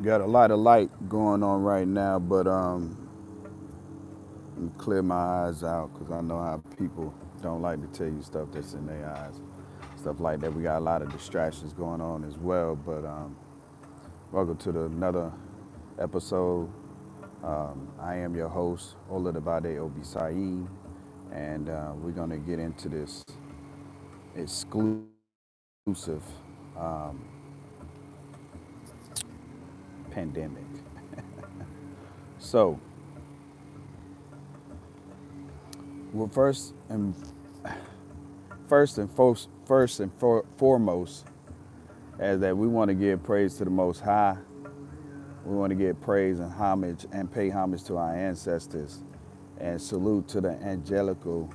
Got a lot of light going on right now, but let me clear my eyes out because I know how people don't like to tell you stuff that's in their eyes, stuff like that. We got a lot of distractions going on as well, but welcome to another episode. I am your host, Ola Devade Obisayin, and we're going to get into this exclusive pandemic. So, well, foremost, is that we want to give praise to the Most High. We want to give praise and homage and pay homage to our ancestors, and salute to the angelical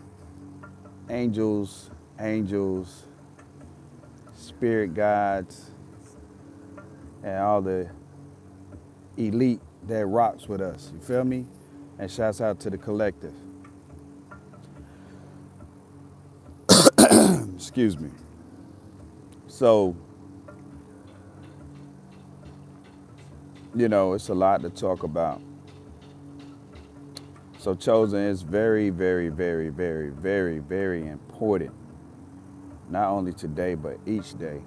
angels, spirit guides, and all the elite that rocks with us. You feel me? And shouts out to the collective. Excuse me. So, it's a lot to talk about. So, chosen is very, very, very, very, very, very important, not only today, but each day,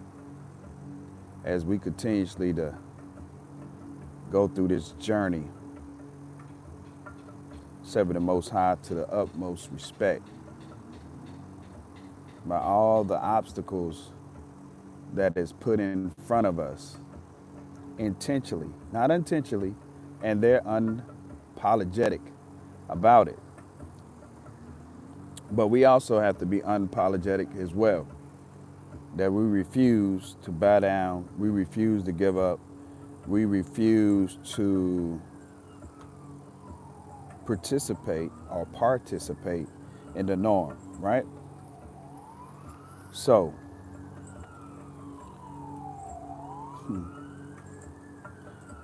as we continuously to go through this journey, serving the Most High to the utmost respect by all the obstacles that is put in front of us intentionally, not intentionally, and they're unapologetic about it. But we also have to be unapologetic as well, that we refuse to bow down, we refuse to give up, we refuse to participate in the norm, right? So,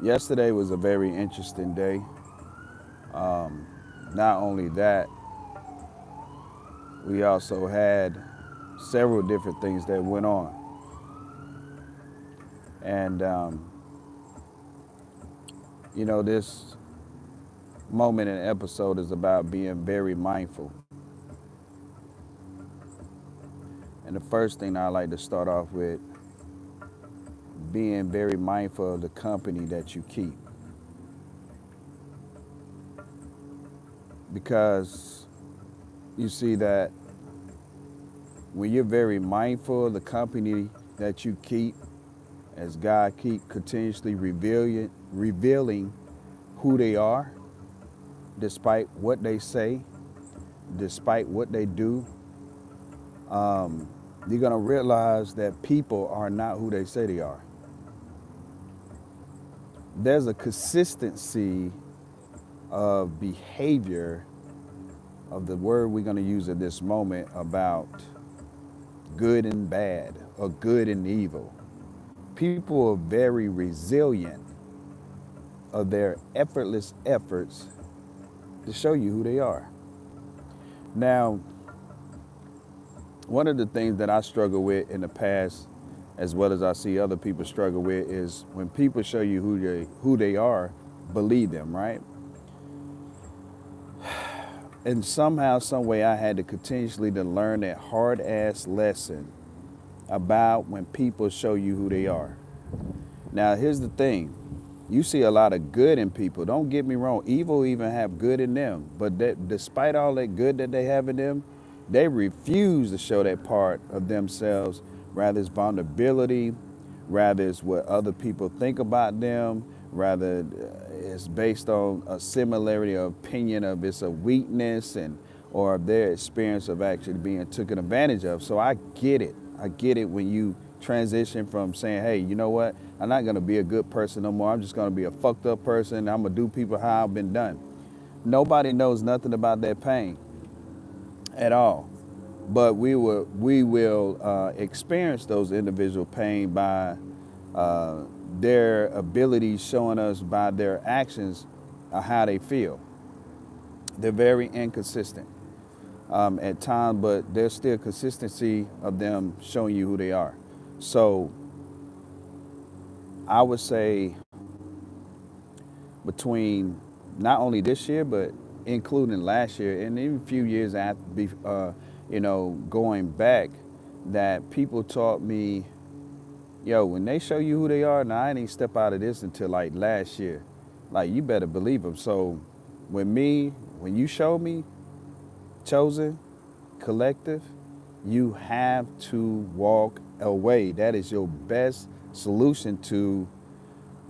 yesterday was a very interesting day. Not only that, we also had several different things that went on. And, this moment and episode is about being very mindful. And the first thing I like to start off with, being very mindful of the company that you keep. Because you see that when you're very mindful of the company that you keep, as God keep continuously revealing who they are, despite what they say, despite what they do, you're going to realize that people are not who they say they are. There's a consistency of behavior of the word we're going to use at this moment about good and bad or good and evil. People are very resilient of their effortless efforts to show you who they are. Now, one of the things that I struggle with in the past, as well as I see other people struggle with, is when people show you who they are, believe them, right? And somehow, some way, I had to continuously to learn that hard-ass lesson about when people show you who they are. Now, here's the thing. You see a lot of good in people. Don't get me wrong. Evil even have good in them. But despite all that good that they have in them, they refuse to show that part of themselves. Rather it's vulnerability, rather it's what other people think about them, rather it's based on a similarity of opinion of it's a weakness or their experience of actually being taken advantage of. So I get it. I get it when you transition from saying, hey, you know what? I'm not going to be a good person no more. I'm just going to be a fucked up person. I'm going to do people how I've been done. Nobody knows nothing about that pain at all. But we will experience those individual pain by their abilities showing us by their actions how they feel. They're very inconsistent at times, but there's still consistency of them showing you who they are. So I would say between not only this year, but including last year and even a few years after, going back, that people taught me, yo, when they show you who they are, now I didn't step out of this until like last year. Like, you better believe them. So when you show me, chosen, collective, you have to walk away. That is your best solution to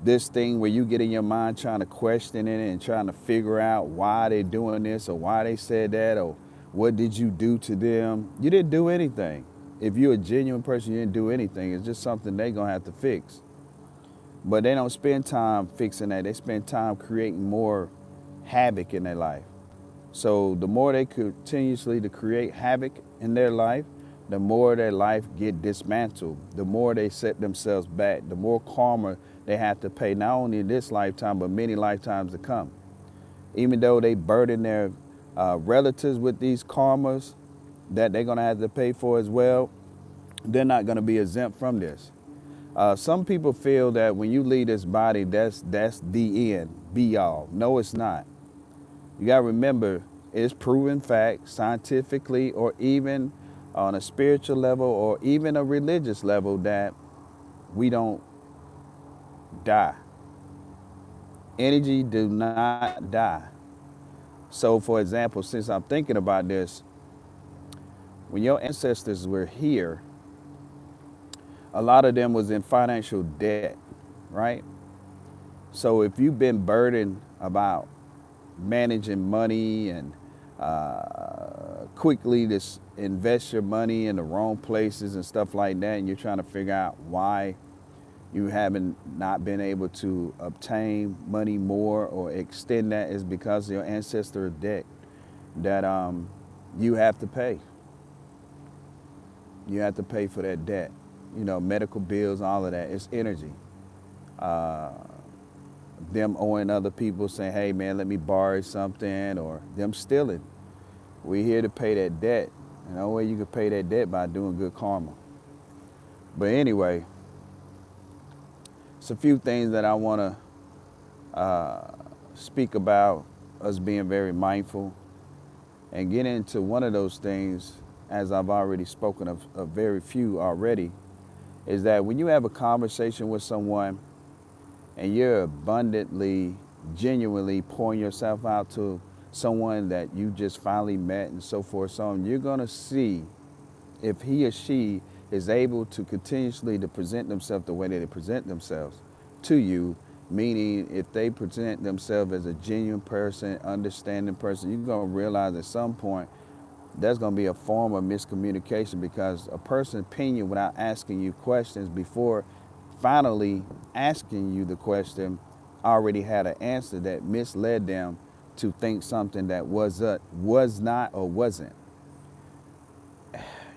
this thing where you get in your mind trying to question it and trying to figure out why they're doing this or why they said that or what did you do to them. You didn't do anything. If you're a genuine person, you didn't do anything. It's just something they're going to have to fix. But they don't spend time fixing that. They spend time creating more havoc in their life. So the more they continuously to create havoc in their life, the more their life get dismantled, the more they set themselves back, the more karma they have to pay, not only in this lifetime, but many lifetimes to come. Even though they burden their relatives with these karmas that they're gonna have to pay for as well, they're not gonna be exempt from this. Some people feel that when you leave this body, that's the end, be all. No, it's not. You gotta remember, it's proven fact, scientifically, or even on a spiritual level, or even a religious level, that we don't die. Energy do not die. So, for example, since I'm thinking about this, when your ancestors were here, a lot of them was in financial debt, right? So if you've been burdened about managing money and quickly just invest your money in the wrong places and stuff like that, and you're trying to figure out why you haven't not been able to obtain money more or extend that, is because of your ancestor debt that you have to pay. You have to pay for that debt. Medical bills, all of that. It's energy. Them owing other people, saying, hey man, let me borrow something, or them stealing. We're here to pay that debt. And the only way you can pay that debt by doing good karma. But anyway, it's a few things that I want to speak about, us being very mindful, and get into one of those things, as I've already spoken of very few already, is that when you have a conversation with someone and you're abundantly, genuinely pouring yourself out to someone that you just finally met and so forth, so on, you're going to see if he or she is able to continuously to present themselves the way that they present themselves to you, meaning if they present themselves as a genuine person, understanding person, you're going to realize at some point there's going to be a form of miscommunication, because a person's opinion without asking you questions before finally asking you the question already had an answer that misled them to think something that was not or wasn't.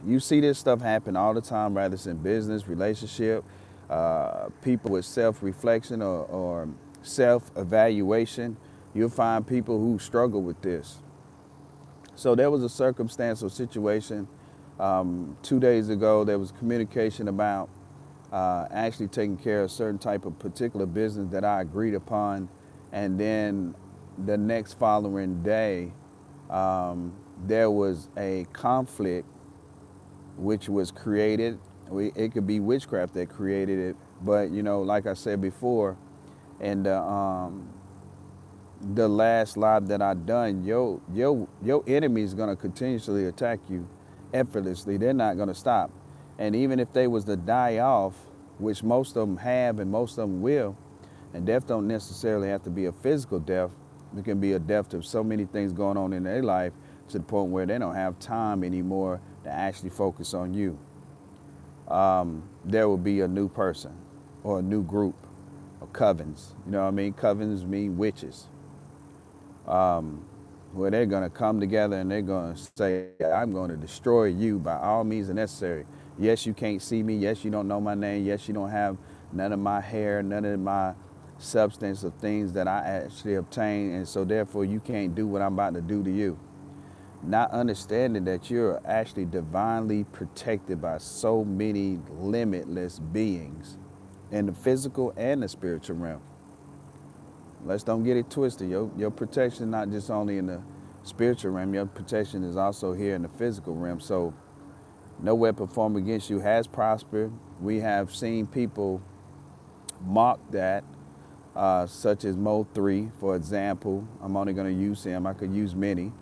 You see this stuff happen all the time, whether it's in business, relationship, people with self-reflection or self-evaluation. You'll find people who struggle with this. So there was a circumstantial situation 2 days ago. There was communication about actually taking care of a certain type of particular business that I agreed upon. And then the next following day, there was a conflict which was created. It could be witchcraft that created it. But, like I said before, and the last live that I done, your enemy is gonna continuously attack you effortlessly. They're not gonna stop. And even if they was to die off, which most of them have and most of them will, and death don't necessarily have to be a physical death. It can be a death of so many things going on in their life to the point where they don't have time anymore to actually focus on you. There will be a new person or a new group of covens. You know what I mean? Covens mean witches. Where they're going to come together and they're going to say, I'm going to destroy you by all means necessary. Yes, you can't see me. Yes, you don't know my name. Yes, you don't have none of my hair, none of my substance of things that I actually obtained. And so therefore you can't do what I'm about to do to you. Not understanding that you're actually divinely protected by so many limitless beings in the physical and the spiritual realm. Let's don't get it twisted. Your protection not just only in the spiritual realm, your protection is also here in the physical realm. So no weapon formed against you has prospered. We have seen people mock that, such as Mo 3, for example. I'm only going to use him. I could use many.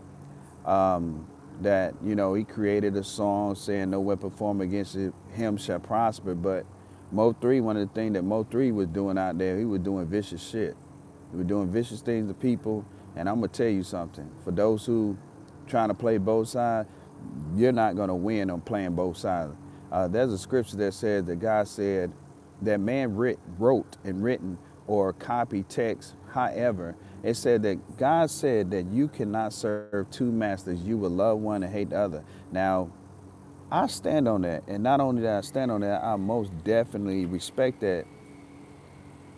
That, he created a song saying no weapon formed against him shall prosper. But Mo 3, one of the things that Mo 3 was doing out there, he was doing vicious shit. He was doing vicious things to people. And I'm going to tell you something. For those who trying to play both sides, you're not going to win on playing both sides. There's a scripture that says that God said that man wrote and written or copy text. However, it said that God said that you cannot serve two masters. You will love one and hate the other. Now, I stand on that. And not only that I stand on that, I most definitely respect that,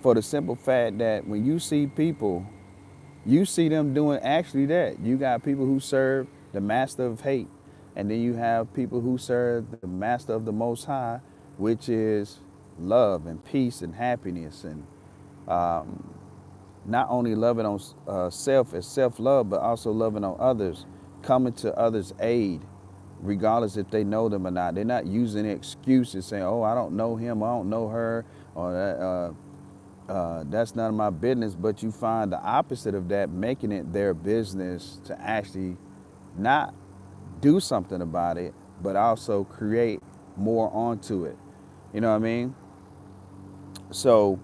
for the simple fact that when you see people, you see them doing actually that. You got people who serve the master of hate. And then you have people who serve the master of the Most High, which is love and peace and happiness. And not only loving on self as self-love, but also loving on others, coming to others' aid, regardless if they know them or not. They're not using excuses saying, oh, I don't know him, I don't know her, or that's none of my business. But you find the opposite of that, making it their business to actually not do something about it, but also create more onto it. You know what I mean? So,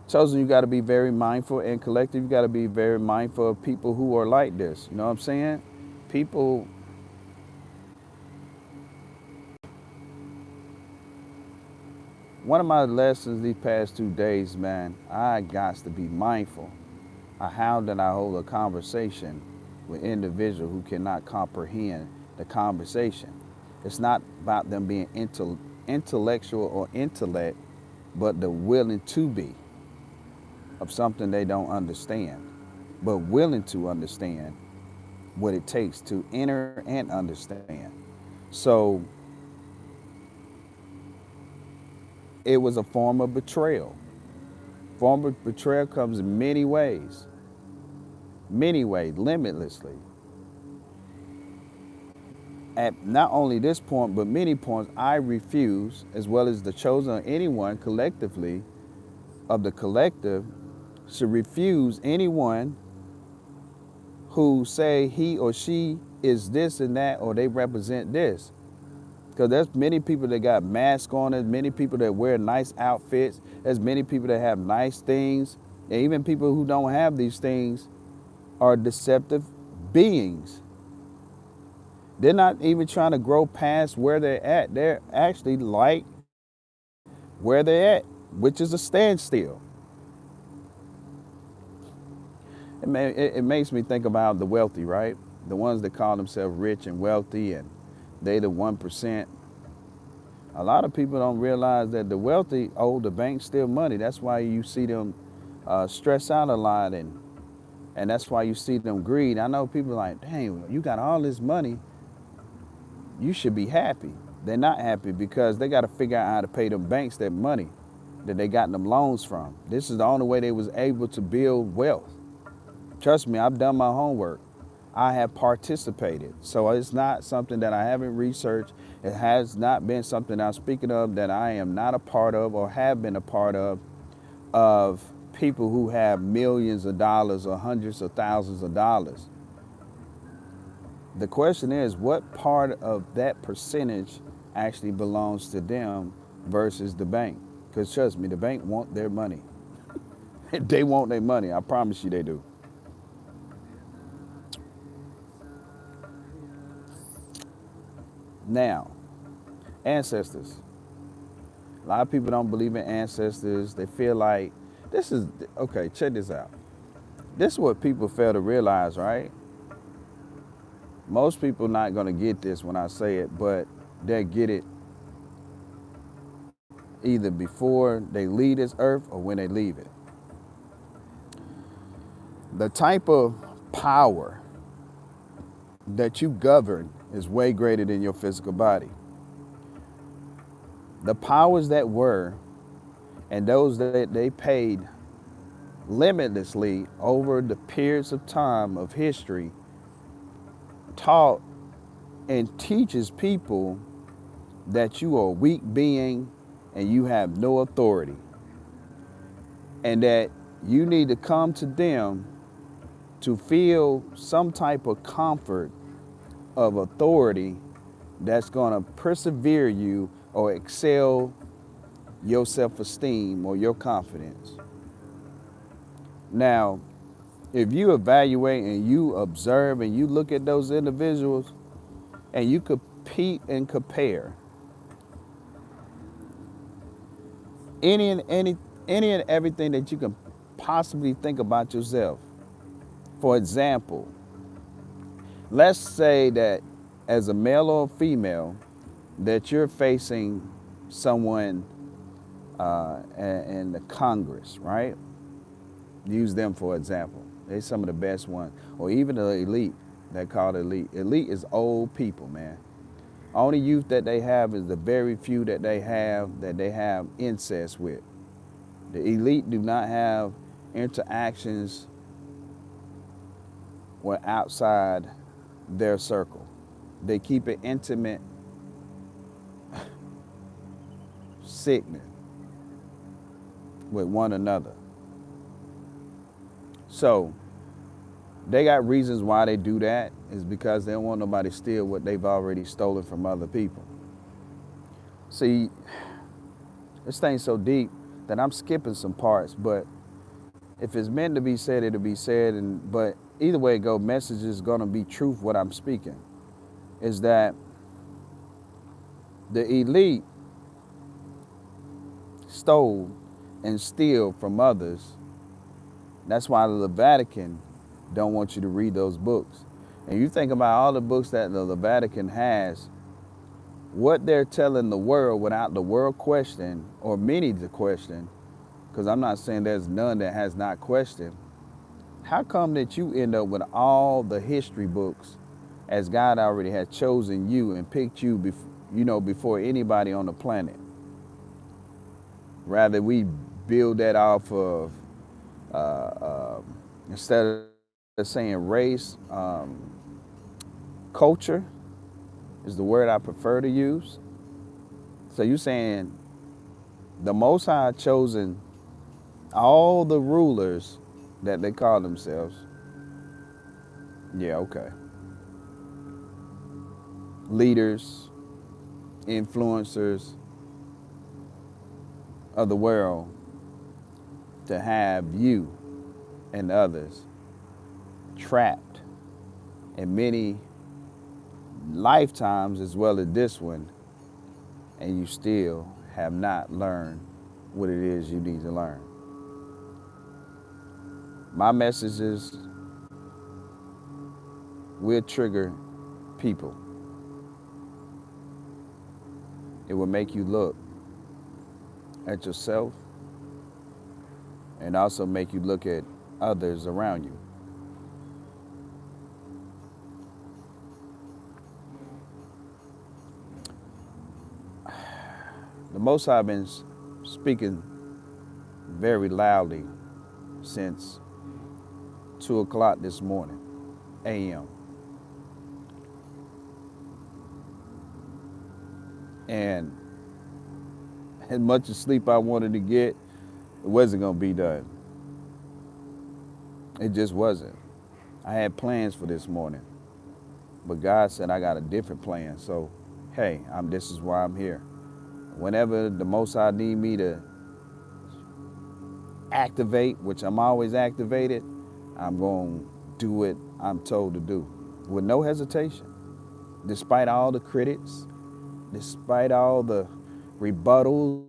Chosen, you got to be very mindful, and Collective, you got to be very mindful of people who are like this. You know what I'm saying? People, one of my lessons these past 2 days, man, I got to be mindful of how that I hold a conversation with individuals who cannot comprehend the conversation. It's not about them being intellectual or intellect, but the willing to be of something they don't understand, but willing to understand what it takes to enter and understand. So it was a form of betrayal. Form of betrayal comes in many ways, limitlessly. At not only this point, but many points, I refuse, as well as the Chosen or anyone collectively of the collective, should refuse anyone who say he or she is this and that, or they represent this. Because there's many people that got masks on, there's many people that wear nice outfits, there's many people that have nice things, and even people who don't have these things are deceptive beings. They're not even trying to grow past where they're at. They're actually like where they're at, which is a standstill. It makes me think about the wealthy, right? The ones that call themselves rich and wealthy, and they the 1%. A lot of people don't realize that the wealthy owe the bank still money. That's why you see them stress out a lot, and that's why you see them greed. I know people are like, dang, you got all this money, you should be happy. They're not happy because they got to figure out how to pay them banks that money that they got them loans from. This is the only way they was able to build wealth. Trust me, I've done my homework. I have participated. So it's not something that I haven't researched. It has not been something I'm speaking of that I am not a part of or have been a part of people who have millions of dollars or hundreds of thousands of dollars. The question is, what part of that percentage actually belongs to them versus the bank? Because trust me, the bank want their money. They want their money. I promise you they do. Now, ancestors. A lot of people don't believe in ancestors. They feel like this is, okay, check this out. This is what people fail to realize, right? Most people not going to get this when I say it, but they get it either before they leave this earth or when they leave it. The type of power that you govern is way greater than your physical body. The powers that were and those that they paid limitlessly over the periods of time of history, taught and teaches people that you are a weak being and you have no authority, and that you need to come to them to feel some type of comfort of authority that's going to persevere you or excel your self-esteem or your confidence. Now, if you evaluate and you observe and you look at those individuals and you compete and compare any and everything that you can possibly think about yourself. For example, let's say that as a male or a female, that you're facing someone in the Congress, right? Use them for example. They're some of the best ones. Or even the elite, they call it elite. Elite is old people, man. Only youth that they have is the very few that they have incest with. The elite do not have interactions with outside their circle. They keep it intimate, sickening with one another. So they got reasons why they do that. Is because they don't want nobody to steal what they've already stolen from other people. See, this thing's so deep that I'm skipping some parts, but if it's meant to be said, it'll be said. But either way it go, message is gonna be truth. What I'm speaking is that the elite stole and steal from others. That's why the Vatican don't want you to read those books. And you think about all the books that the Vatican has, what they're telling the world without the world question, or many to question, because I'm not saying there's none that has not questioned. How come that you end up with all the history books as God already had chosen you and picked you before anybody on the planet? Rather, we build that off of, instead of saying race, culture is the word I prefer to use. So you're saying the Most High chosen all the rulers that they call themselves. Yeah, okay. Leaders, influencers of the world to have you and others trapped in many lifetimes as well as this one, and you still have not learned what it is you need to learn. My message is will trigger people. It will make you look at yourself and also make you look at others around you. The Most High been speaking very loudly since 2 o'clock this morning, a.m. And as much as sleep I wanted to get, it wasn't going to be done. It just wasn't. I had plans for this morning, but God said I got a different plan. So, hey, this is why I'm here. Whenever the Most High need me to activate, which I'm always activated, I'm going to do what I'm told to do with no hesitation. Despite all the critics, despite all the rebuttals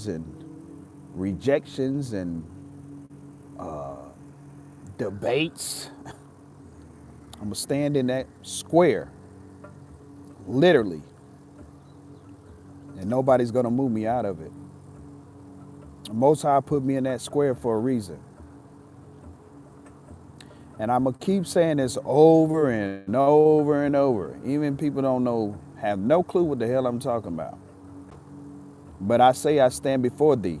and rejections and debates, I'm going to stand in that square, literally, and nobody's going to move me out of it. The Most High put me in that square for a reason. And I'm going to keep saying this over and over and over. Even people don't know, have no clue what the hell I'm talking about. But I say I stand before thee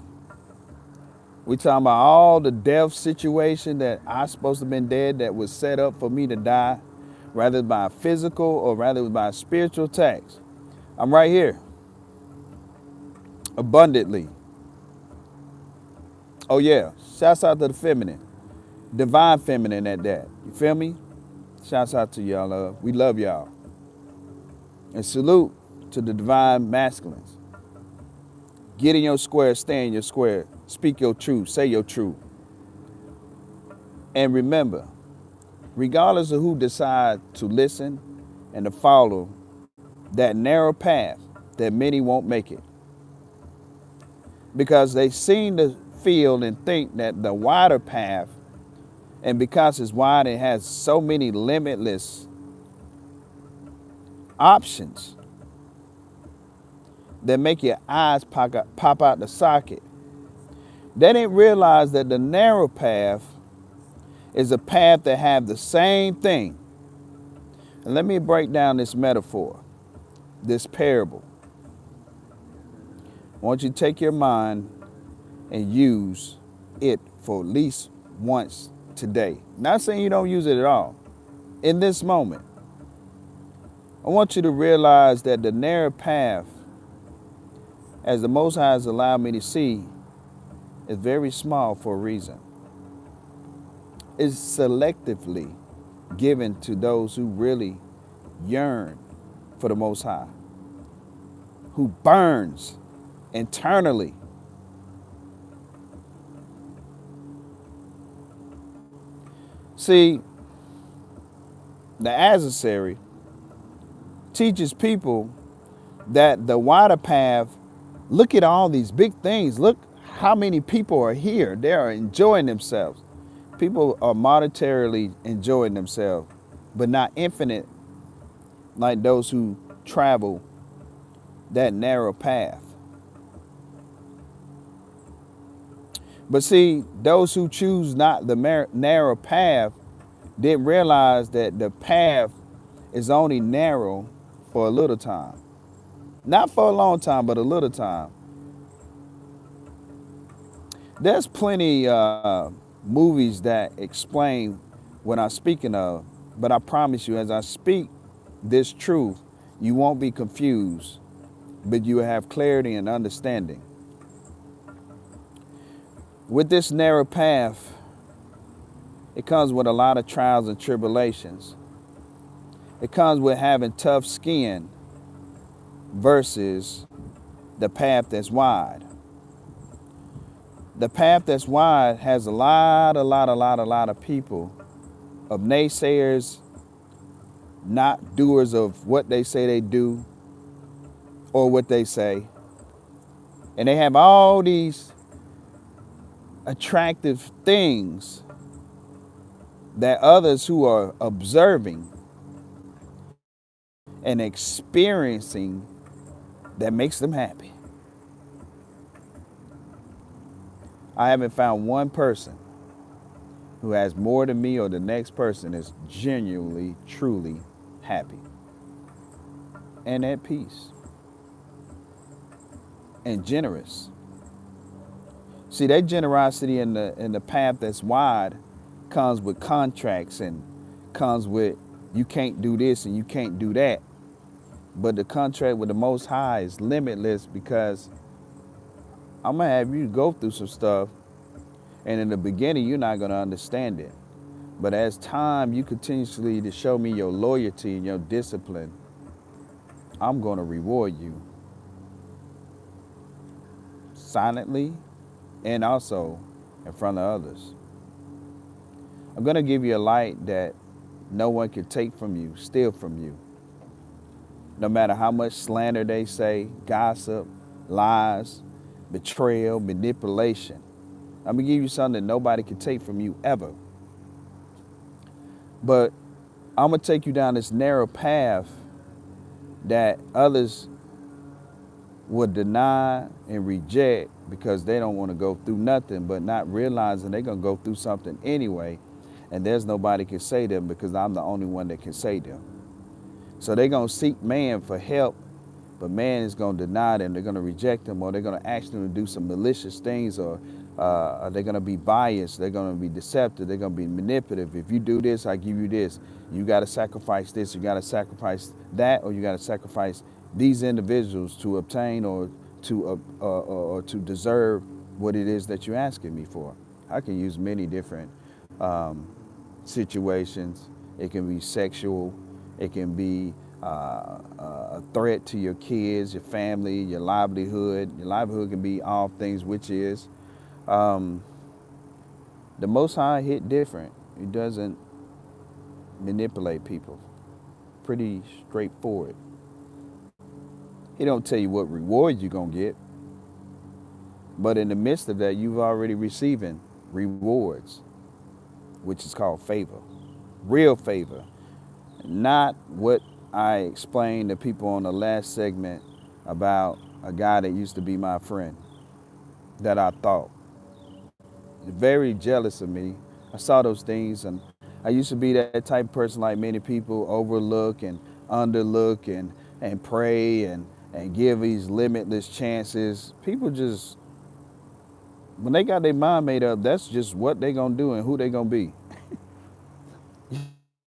We talking about all the death situation that I supposed to have been dead that was set up for me to die, rather by physical or rather by spiritual attacks. I'm right here, abundantly. Oh yeah, shouts out to the feminine, divine feminine at that. You feel me? Shouts out to y'all, love. We love y'all. And salute to the divine masculines. Get in your square, stay in your square. Speak your truth, say your truth. And remember, regardless of who decides to listen and to follow that narrow path, that many won't make it. Because they seem to feel and think that the wider path, and because it's wide, it has so many limitless options that make your eyes pop out the socket. They didn't realize that the narrow path is a path that have the same thing. And let me break down this metaphor, this parable. I want you to take your mind and use it for at least once today. Not saying you don't use it at all. In this moment, I want you to realize that the narrow path, as the Most High has allowed me to see, is very small for a reason. It's selectively given to those who really yearn for the Most High, who burns internally. See, the adversary teaches people that the wider path, look at all these big things. Look how many people are here. They are enjoying themselves. People are monetarily enjoying themselves, but not infinite like those who travel that narrow path. But see, those who choose not the narrow path didn't realize that the path is only narrow for a little time. Not for a long time, but a little time. There's plenty movies that explain what I'm speaking of, but I promise you, as I speak this truth, you won't be confused, but you will have clarity and understanding. With this narrow path, it comes with a lot of trials and tribulations. It comes with having tough skin versus the path that's wide. The path that's wide has a lot of people, of naysayers, not doers of what they say they do or what they say. And they have all these attractive things that others who are observing and experiencing that makes them happy. I haven't found one person who has more than me or the next person is genuinely, truly happy and at peace and generous. See, that generosity in the path that's wide comes with contracts and comes with you can't do this and you can't do that. But the contract with the Most High is limitless because I'm going to have you go through some stuff, and in the beginning, you're not going to understand it. But as time, you continuously to show me your loyalty and your discipline, I'm going to reward you silently and also in front of others. I'm going to give you a light that no one can take from you, steal from you. No matter how much slander they say, gossip, lies, betrayal, manipulation. I'm going to give you something that nobody can take from you ever. But I'm going to take you down this narrow path that others would deny and reject because they don't want to go through nothing, but not realizing they're going to go through something anyway. And there's nobody can say them because I'm the only one that can say them. So they're going to seek man for help But man is going to deny them. They're going to reject them, or they're going to ask them to do some malicious things, or they're going to be biased. They're going to be deceptive. They're going to be manipulative. If you do this, I give you this. You got to sacrifice this. You got to sacrifice that, or you got to sacrifice these individuals to obtain or to deserve what it is that you're asking me for. I can use many different situations. It can be sexual. It can be a threat to your kids, your family, your livelihood. Your livelihood can be all things, which is the Most High hit different. He doesn't manipulate people. Pretty straightforward. He don't tell you what reward you're gonna get, but in the midst of that, you've already receiving rewards, which is called favor, real favor, not what I explained to people on the last segment about a guy that used to be my friend that I thought very jealous of me. I saw those things, and I used to be that type of person like many people, overlook and underlook and pray and give these limitless chances. People just, when they got their mind made up, that's just what they gonna do and who they gonna be.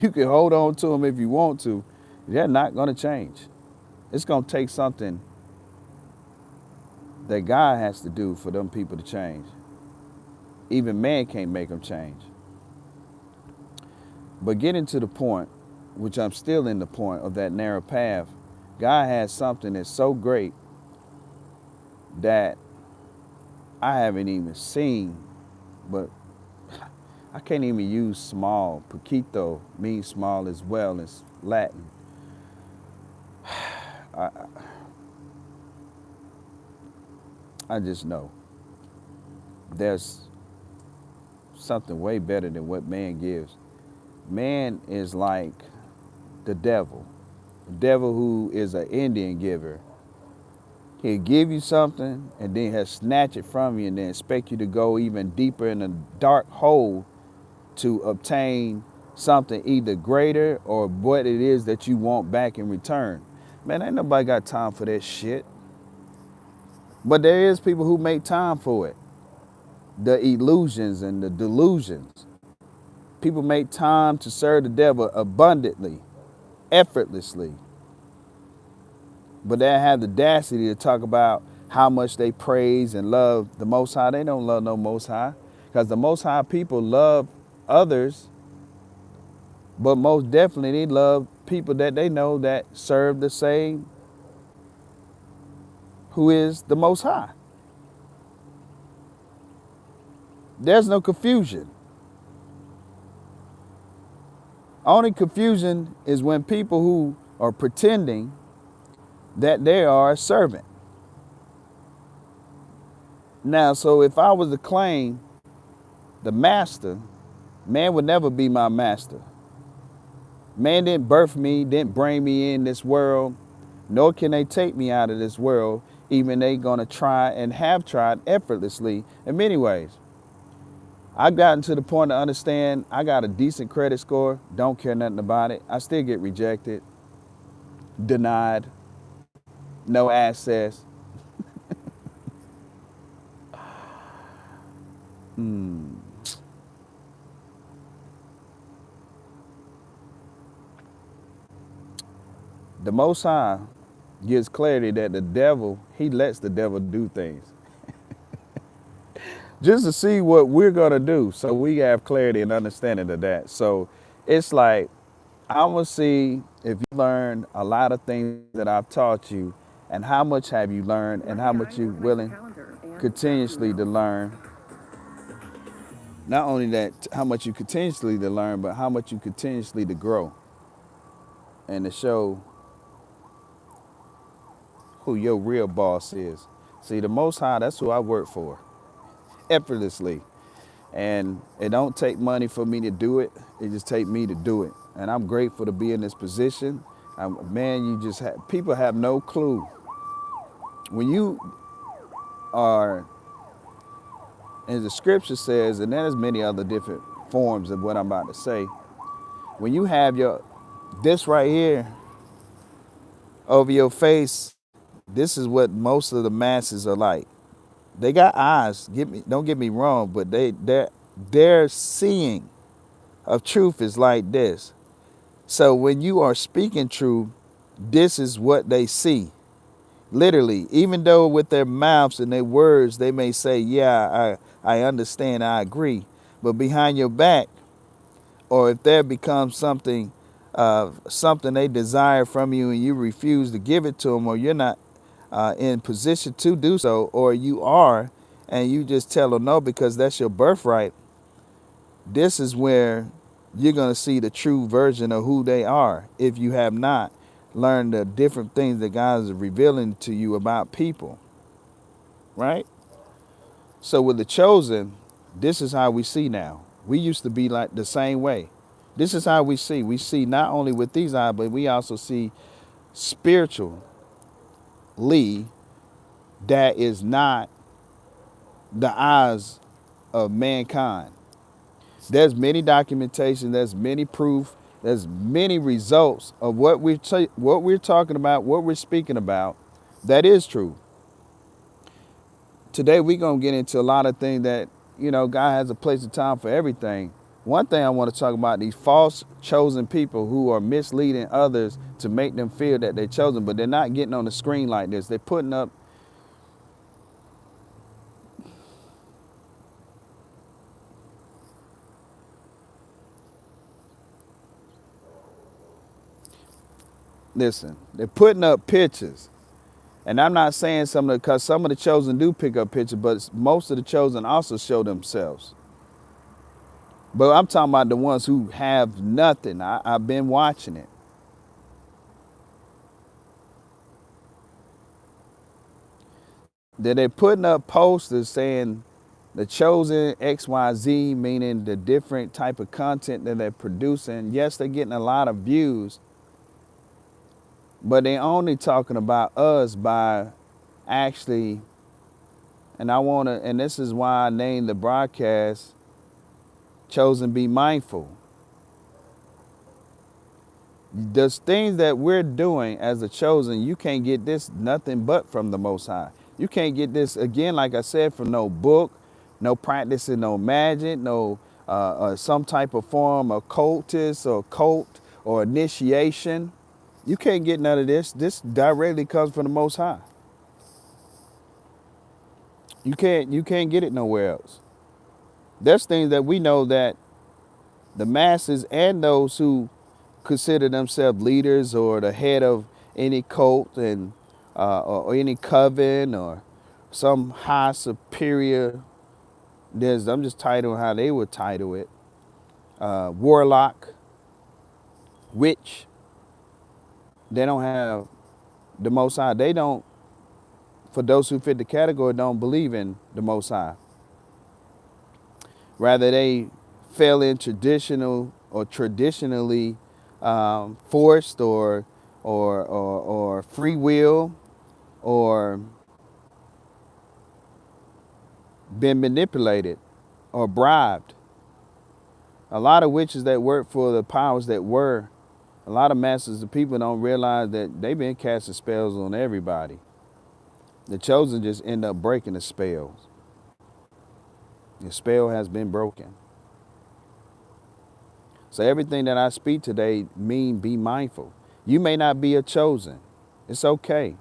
You can hold on to them if you want to. They're not gonna change. It's gonna take something that God has to do for them people to change. Even man can't make them change. But getting to the point, which I'm still in the point of that narrow path, God has something that's so great that I haven't even seen, but I can't even use small. Poquito means small as well as Latin. I just know there's something way better than what man gives. Man is like the devil who is an Indian giver. He'll give you something and then he'll snatch it from you and then expect you to go even deeper in a dark hole to obtain something either greater or what it is that you want back in return. Man, ain't nobody got time for that shit. But there is people who make time for it. The illusions and the delusions. People make time to serve the devil abundantly, effortlessly. But they have the audacity to talk about how much they praise and love the Most High. They don't love no Most High, because the Most High people love others, but most definitely they love people that they know that serve the same, who is the Most High. There's no confusion. Only confusion is when people who are pretending that they are a servant. Now, so if I was to claim the master, man would never be my master. Man didn't birth me, didn't bring me in this world, nor can they take me out of this world, even they gonna try and have tried effortlessly in many ways. I've gotten to the point to understand I got a decent credit score, don't care nothing about it. I still get rejected, denied, no access. The Most High gives clarity that the devil, he lets the devil do things. Just to see what we're going to do. So we have clarity and understanding of that. So it's like, I'm going to see if you learn a lot of things that I've taught you, and how much have you learned, and how much you're willing continuously to learn. Not only that, how much you continuously to learn, but how much you continuously to grow and to show who your real boss is. See, the Most High, that's who I work for, effortlessly. And it don't take money for me to do it. It just take me to do it. And I'm grateful to be in this position. Man, people have no clue. When you are, as the scripture says, and there's many other different forms of what I'm about to say, when you have this right here over your face, This is what most of the masses are like. They got eyes. Don't get me wrong, but their seeing of truth is like this. So when you are speaking truth, this is what they see. Literally, even though with their mouths and their words they may say, "Yeah, I understand, I agree," but behind your back, or if there becomes something they desire from you and you refuse to give it to them, or you're not in position to do so, or you are, and you just tell them no because that's your birthright, this is where you're going to see the true version of who they are if you have not learned the different things that God is revealing to you about people, right? So with the chosen, this is how we see now. We used to be like the same way. This is how we see. We see not only with these eyes, but we also see spiritually that is not the eyes of mankind. There's many documentation, there's many proof, there's many results of what we're talking about, what we're speaking about. That is true. Today we're gonna get into a lot of things that God has a place and time for everything. One thing I want to talk about, these false chosen people who are misleading others to make them feel that they're chosen, but they're not getting on the screen like this. They're putting up. Listen, they're putting up pictures. And I'm not saying because some of the chosen do pick up pictures, but most of the chosen also show themselves. But I'm talking about the ones who have nothing. I've been watching it. That they're putting up posters saying the chosen XYZ, meaning the different type of content that they're producing. Yes, they're getting a lot of views, but they're only talking about us by actually, and this is why I named the broadcast Chosen Be Mindful. The things that we're doing as a chosen, you can't get this nothing but from the Most High. You can't get this, again, like I said, from no book, no practicing, no magic, no some type of form of cultist or cult or initiation. You can't get none of this. This directly comes from the Most High. You can't get it nowhere else. There's things that we know that the masses and those who consider themselves leaders or the head of any cult and or any coven or some high superior. I'm just titling how they would title it: warlock, witch. They don't have the Most High. They don't. For those who fit the category, don't believe in the Most High. Rather, they fell in traditionally forced or free will or been manipulated or bribed. A lot of witches that work for the powers that were, a lot of masters of people don't realize that they've been casting spells on everybody. The chosen just end up breaking the spells. The spell has been broken. So everything that I speak today be mindful. You may not be a chosen. It's okay.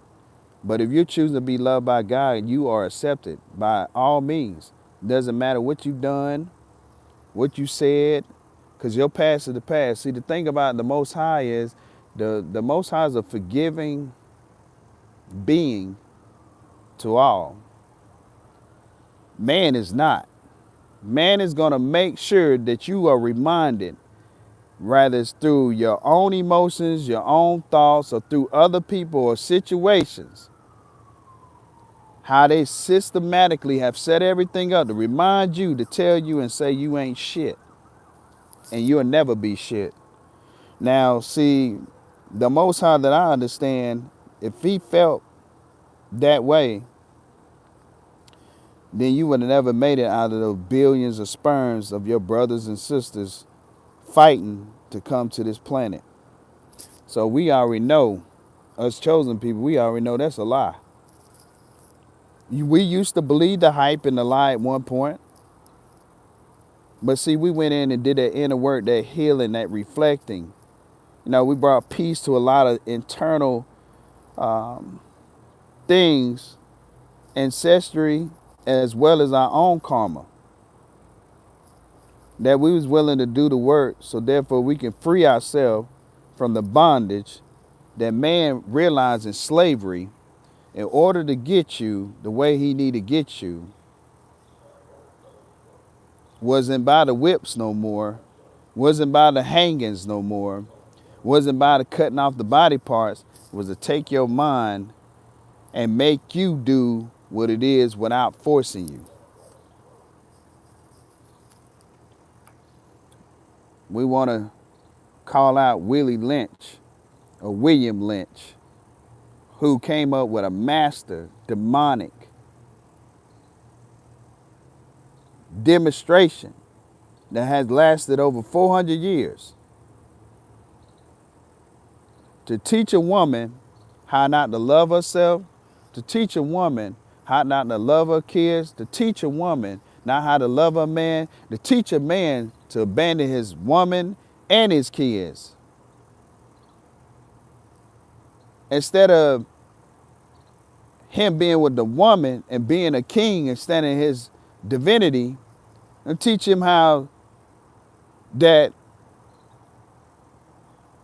But if you're choosing to be loved by God, you are accepted by all means. Doesn't matter what you've done, what you said, because your past is the past. See, the thing about the Most High is the Most High is a forgiving being to all. Man is not. Man is going to make sure that you are reminded, whether it's through your own emotions, your own thoughts, or through other people or situations, how they systematically have set everything up to remind you, to tell you and say you ain't shit. And you'll never be shit. Now, see, the Most High that I understand, if he felt that way, then you would have never made it out of those billions of sperms of your brothers and sisters fighting to come to this planet. So we already know, us chosen people, we already know that's a lie. We used to believe the hype and the lie at one point, but see, we went in and did that inner work, that healing, that reflecting. We brought peace to a lot of internal things, ancestry, as well as our own karma. That we was willing to do the work, so therefore we can free ourselves from the bondage that man realized in slavery. In order to get you the way he need to get you, wasn't by the whips no more, wasn't by the hangings no more, wasn't by the cutting off the body parts, was to take your mind and make you do what it is without forcing you. We want to call out Willie Lynch or William Lynch, who came up with a master demonic demonstration that has lasted over 400 years to teach a woman how not to love herself, to teach a woman how not to love her kids, to teach a woman not how to love her man, to teach a man to abandon his woman and his kids. Instead of him being with the woman and being a king and standing in his divinity, and teach him how that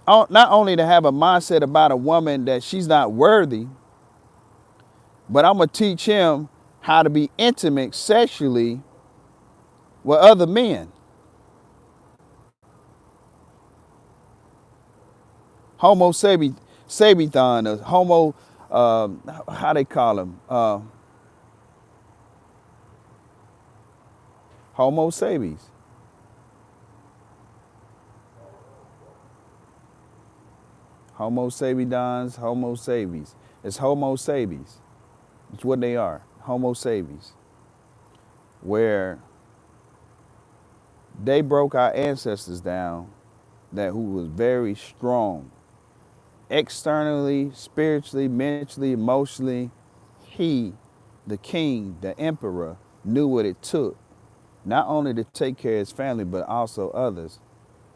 not only to have a mindset about a woman that she's not worthy, but I'm going to teach him how to be intimate sexually with other men. Homo Sabithon, or Homo, how they call him? Homo sapiens. Homo sapiens, Homo sapiens. It's Homo sapiens. It's what they are, Homo sapiens. Where they broke our ancestors down, who was very strong. Externally, spiritually, mentally, emotionally, he, the king, the emperor, knew what it took, not only to take care of his family, but also others.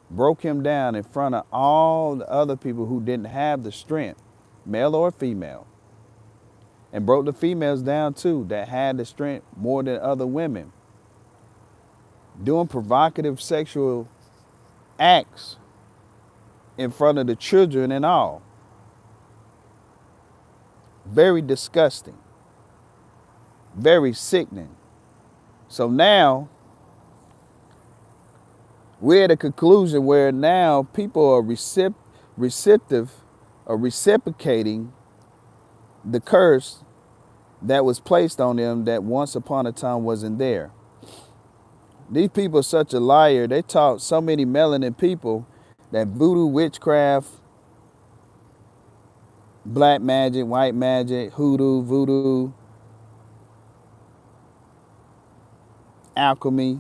Broke him down in front of all the other people who didn't have the strength, male or female. And broke the females down too, that had the strength more than other women. Doing provocative sexual acts in front of the children and all. Very disgusting. Very sickening. So now, we're at a conclusion where now people are receptive or reciprocating the curse that was placed on them that once upon a time wasn't there. These people are such a liar. They taught so many melanin people that voodoo, witchcraft, black magic, white magic, hoodoo, voodoo, alchemy,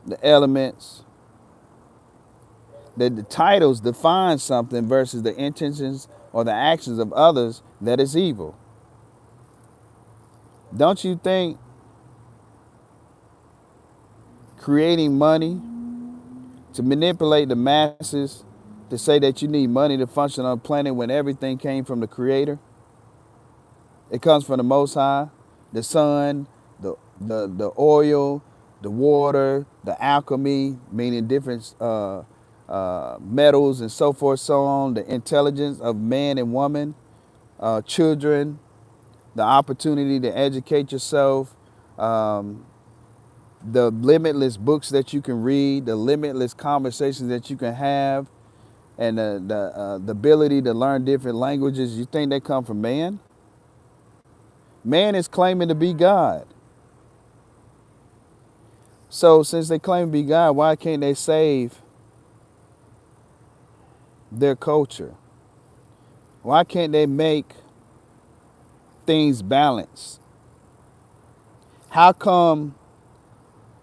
the elements, that the titles define something versus the intentions or the actions of others that is evil. Don't you think creating money to manipulate the masses to say that you need money to function on a planet when everything came from the Creator? It comes from the Most High, the sun, the oil, the water, the alchemy, meaning different metals and so forth, so on, the intelligence of man and woman, children, the opportunity to educate yourself, the limitless books that you can read, the limitless conversations that you can have, and the ability to learn different languages. You think they come from man? Man is claiming to be God. So since they claim to be God, why can't they save their culture? Why can't they make things balance? How come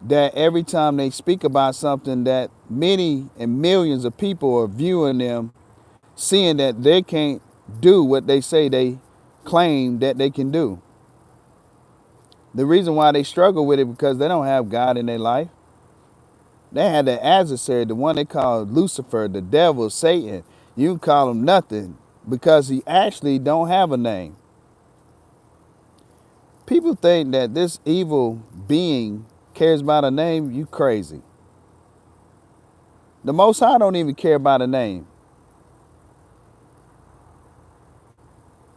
that every time they speak about something that many and millions of people are viewing them, seeing that they can't do what they say they claim that they can do. The reason why they struggle with it because they don't have God in their life. They had the adversary, the one they call Lucifer, the devil, Satan. You can call him nothing because he actually don't have a name. People think that this evil being cares about a name. You crazy. The Most High don't even care about a name.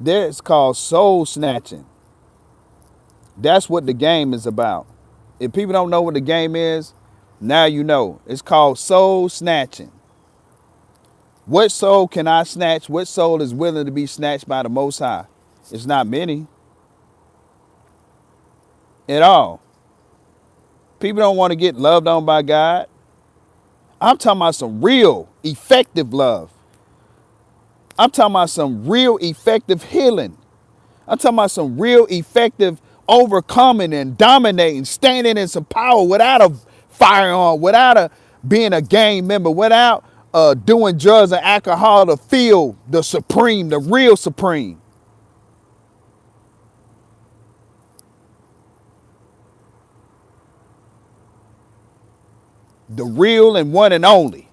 It's called soul snatching. That's what the game is about. If people don't know what the game is, now you know. It's called soul snatching. What soul can I snatch? What soul is willing to be snatched by the Most High? It's not many at all. People don't want to get loved on by God. I'm talking about some real effective love. I'm talking about some real effective healing. I'm talking about some real effective overcoming and dominating, standing in some power without a firearm, without being a gang member, without doing drugs and alcohol to feel the supreme, the real supreme. The real and one and only.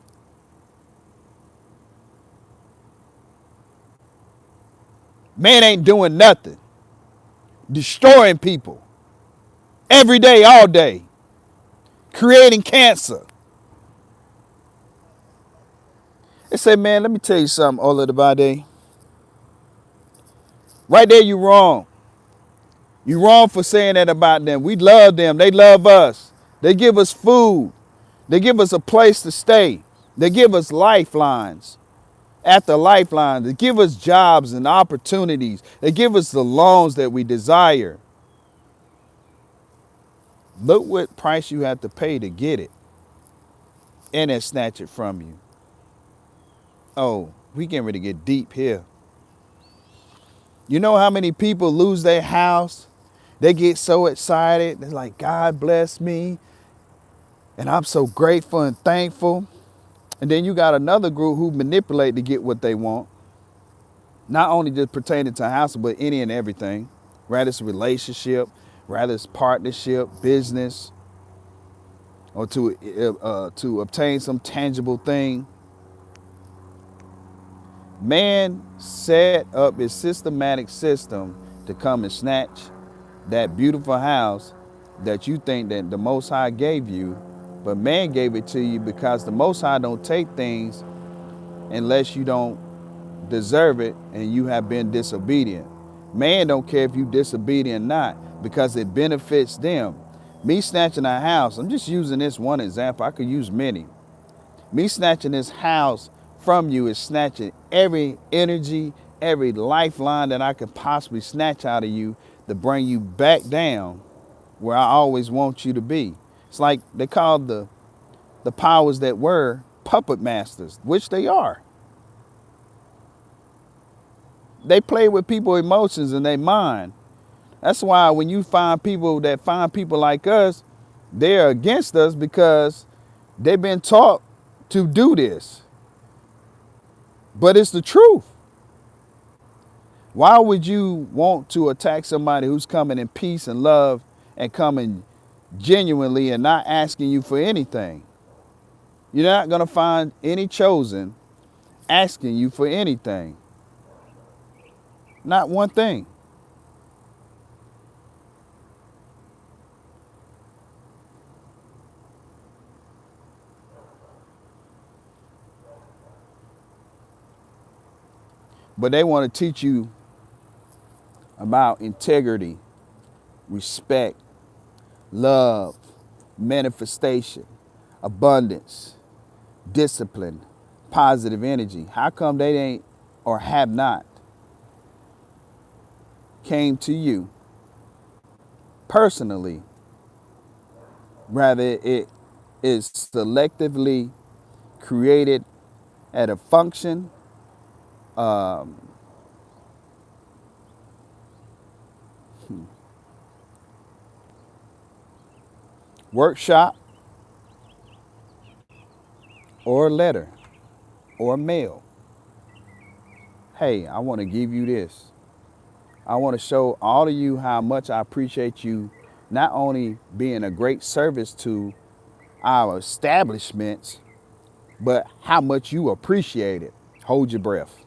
Man ain't doing nothing. Destroying people. Every day, all day. Creating cancer. They say, man, let me tell you something, Ola Bade. Right there, you wrong. You wrong for saying that about them. We love them. They love us. They give us food. They give us a place to stay. They give us lifelines after lifelines. They give us jobs and opportunities. They give us the loans that we desire. Look what price you have to pay to get it and then snatch it from you. Oh, we getting ready to get deep here. You know how many people lose their house? They get so excited. They're like, God bless me. And I'm so grateful and thankful. And then you got another group who manipulate to get what they want. Not only just pertaining to a house, but any and everything. Whether it's a relationship, whether it's partnership, business, or to obtain some tangible thing. Man set up his systematic system to come and snatch that beautiful house that you think that the Most High gave you, but man gave it to you because the Most High don't take things unless you don't deserve it and you have been disobedient. Man don't care if you disobedient or not because it benefits them. Me snatching a house, I'm just using this one example. I could use many. Me snatching this house from you is snatching every energy, every lifeline that I could possibly snatch out of you to bring you back down where I always want you to be. It's like they call the powers that were puppet masters, which they are. They play with people's emotions and their mind. That's why when you find people that find people like us, they're against us because they've been taught to do this. But it's the truth. Why would you want to attack somebody who's coming in peace and love and coming genuinely and not asking you for anything? You're not going to find any chosen asking you for anything. Not one thing. But they want to teach you about integrity, respect, love, manifestation, abundance, discipline, positive energy. How come they ain't or have not came to you personally? Rather, it is selectively created at a function, workshop, or letter, or mail. Hey, I want to give you this. I want to show all of you how much I appreciate you not only being a great service to our establishments, but how much you appreciate it. Hold your breath.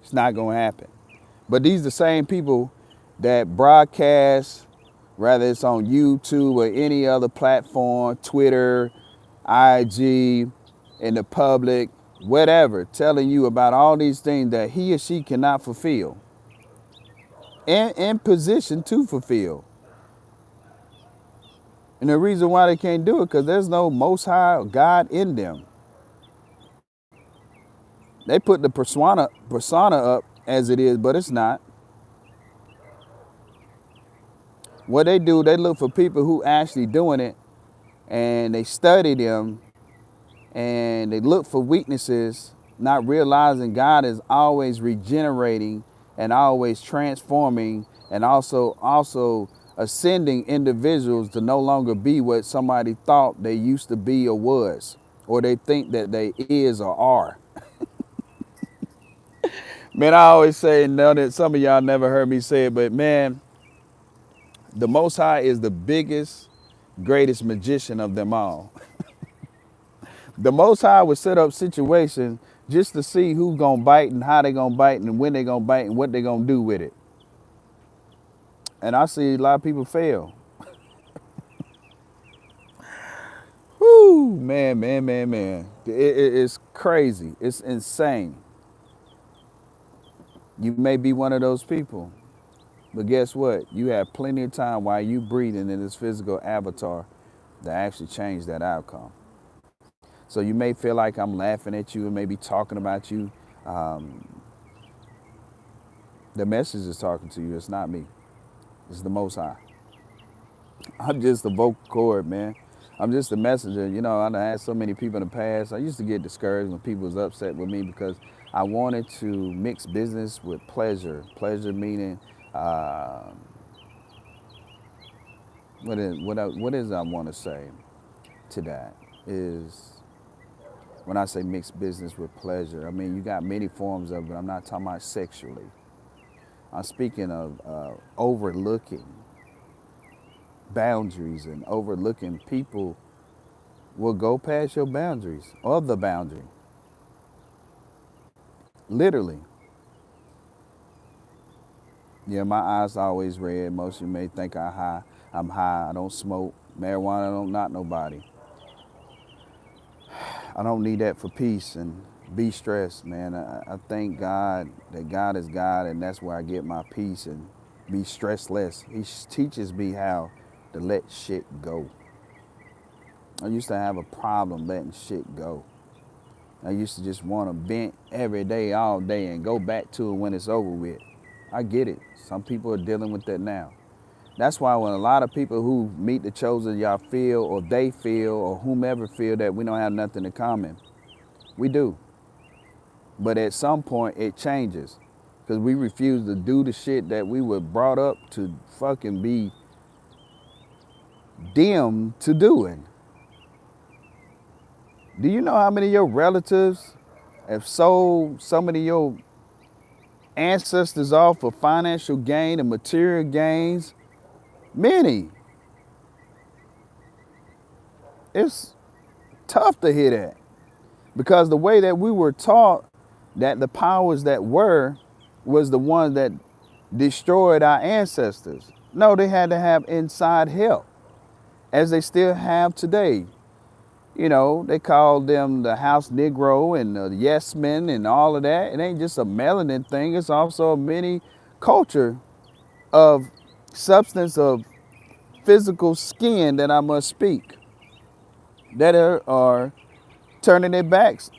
It's not going to happen. But these are the same people that broadcast, whether it's on YouTube or any other platform, Twitter, IG, in the public, whatever, telling you about all these things that he or she cannot fulfill and in position to fulfill. And the reason why they can't do it because there's no Most High God in them. They put the persona up as it is, but it's not. What they do, they look for people who actually doing it, and they study them, and they look for weaknesses, not realizing God is always regenerating and always transforming, and also ascending individuals to no longer be what somebody thought they used to be or was, or they think that they is or are. Man, I always say, now that some of y'all never heard me say it, but man, the Most High is the biggest, greatest magician of them all. The Most High would set up situations just to see who's gonna bite and how they gonna bite and when they gonna bite and what they gonna do with it. And I see a lot of people fail. Whoo, man. It's crazy. It's insane. You may be one of those people, but guess what? You have plenty of time while you breathing in this physical avatar to actually change that outcome. So you may feel like I'm laughing at you and maybe talking about you. The message is talking to you. It's not me. It's the Most High. I'm just a vocal cord, man. I'm just a messenger. You know, I've had so many people in the past. I used to get discouraged when people was upset with me because I wanted to mix business with pleasure. Pleasure meaning, what is I want to say to that is, when I say mix business with pleasure, I mean, you got many forms of it. I'm not talking about sexually. I'm speaking of overlooking boundaries and overlooking people will go past your boundaries or the boundary. Literally. Yeah, my eyes are always red. Most of you may think I'm high. I don't smoke. Marijuana, I don't knock nobody. I don't need that for peace and be stressed, man. I thank God that God is God, and that's where I get my peace and be stressless. He teaches me how to let shit go. I used to have a problem letting shit go. I used to just want to vent every day, all day, and go back to it when it's over with. I get it. Some people are dealing with that now. That's why when a lot of people who meet the chosen, y'all feel, or they feel, or whomever feel that we don't have nothing in common. We do. But at some point, it changes. Because we refuse to do the shit that we were brought up to fucking be dimmed to doing. Do you know how many of your relatives have sold some of your ancestors off for financial gain and material gains? Many. It's tough to hear that because the way that we were taught that the powers that were was the ones that destroyed our ancestors. No, they had to have inside help, as they still have today. You know, they call them the house Negro and the yes men and all of that. It ain't just a melanin thing. It's also a mini culture of substance of physical skin that I must speak, that are turning their backs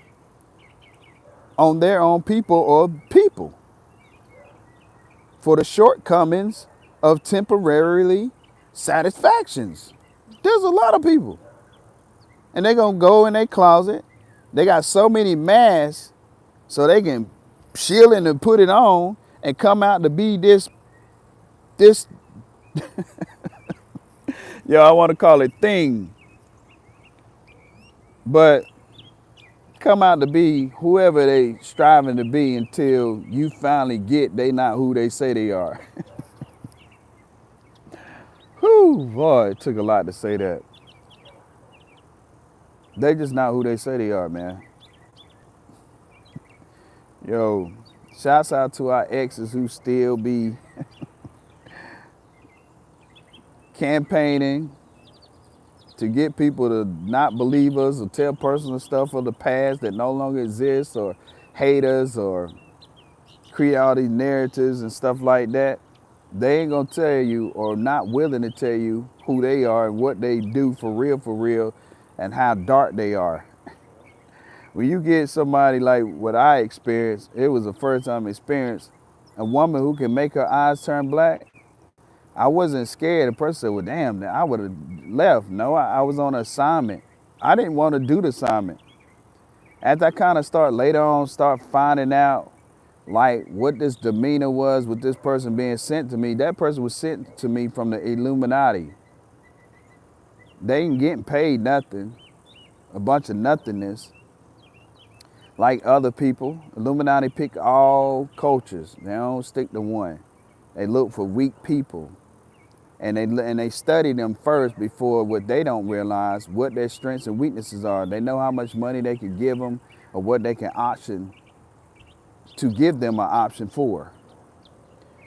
on their own people or people for the shortcomings of temporarily satisfactions. There's a lot of people. And they're going to go in their closet. They got so many masks so they can shield it and put it on and come out to be this, I want to call it thing. But come out to be whoever they striving to be until you finally get they not who they say they are. Whew, boy, it took a lot to say that. They just not who they say they are, man. Yo, shouts out to our exes who still be campaigning to get people to not believe us or tell personal stuff of the past that no longer exists or hate us or create all these narratives and stuff like that. They ain't gonna tell you or not willing to tell you who they are and what they do for real, and how dark they are. When you get somebody like what I experienced, it was a first time experience, a woman who can make her eyes turn black. I wasn't scared. The person said, well, damn, I would have left. No, I was on an assignment. I didn't want to do the assignment. As I kind of start finding out like what this demeanor was with this person being sent to me. That person was sent to me from the Illuminati. They ain't getting paid nothing, a bunch of nothingness. Like other people, Illuminati pick all cultures. They don't stick to one. They look for weak people. And they study them first before what they don't realize, what their strengths and weaknesses are. They know how much money they can give them or what they can option to give them an option for.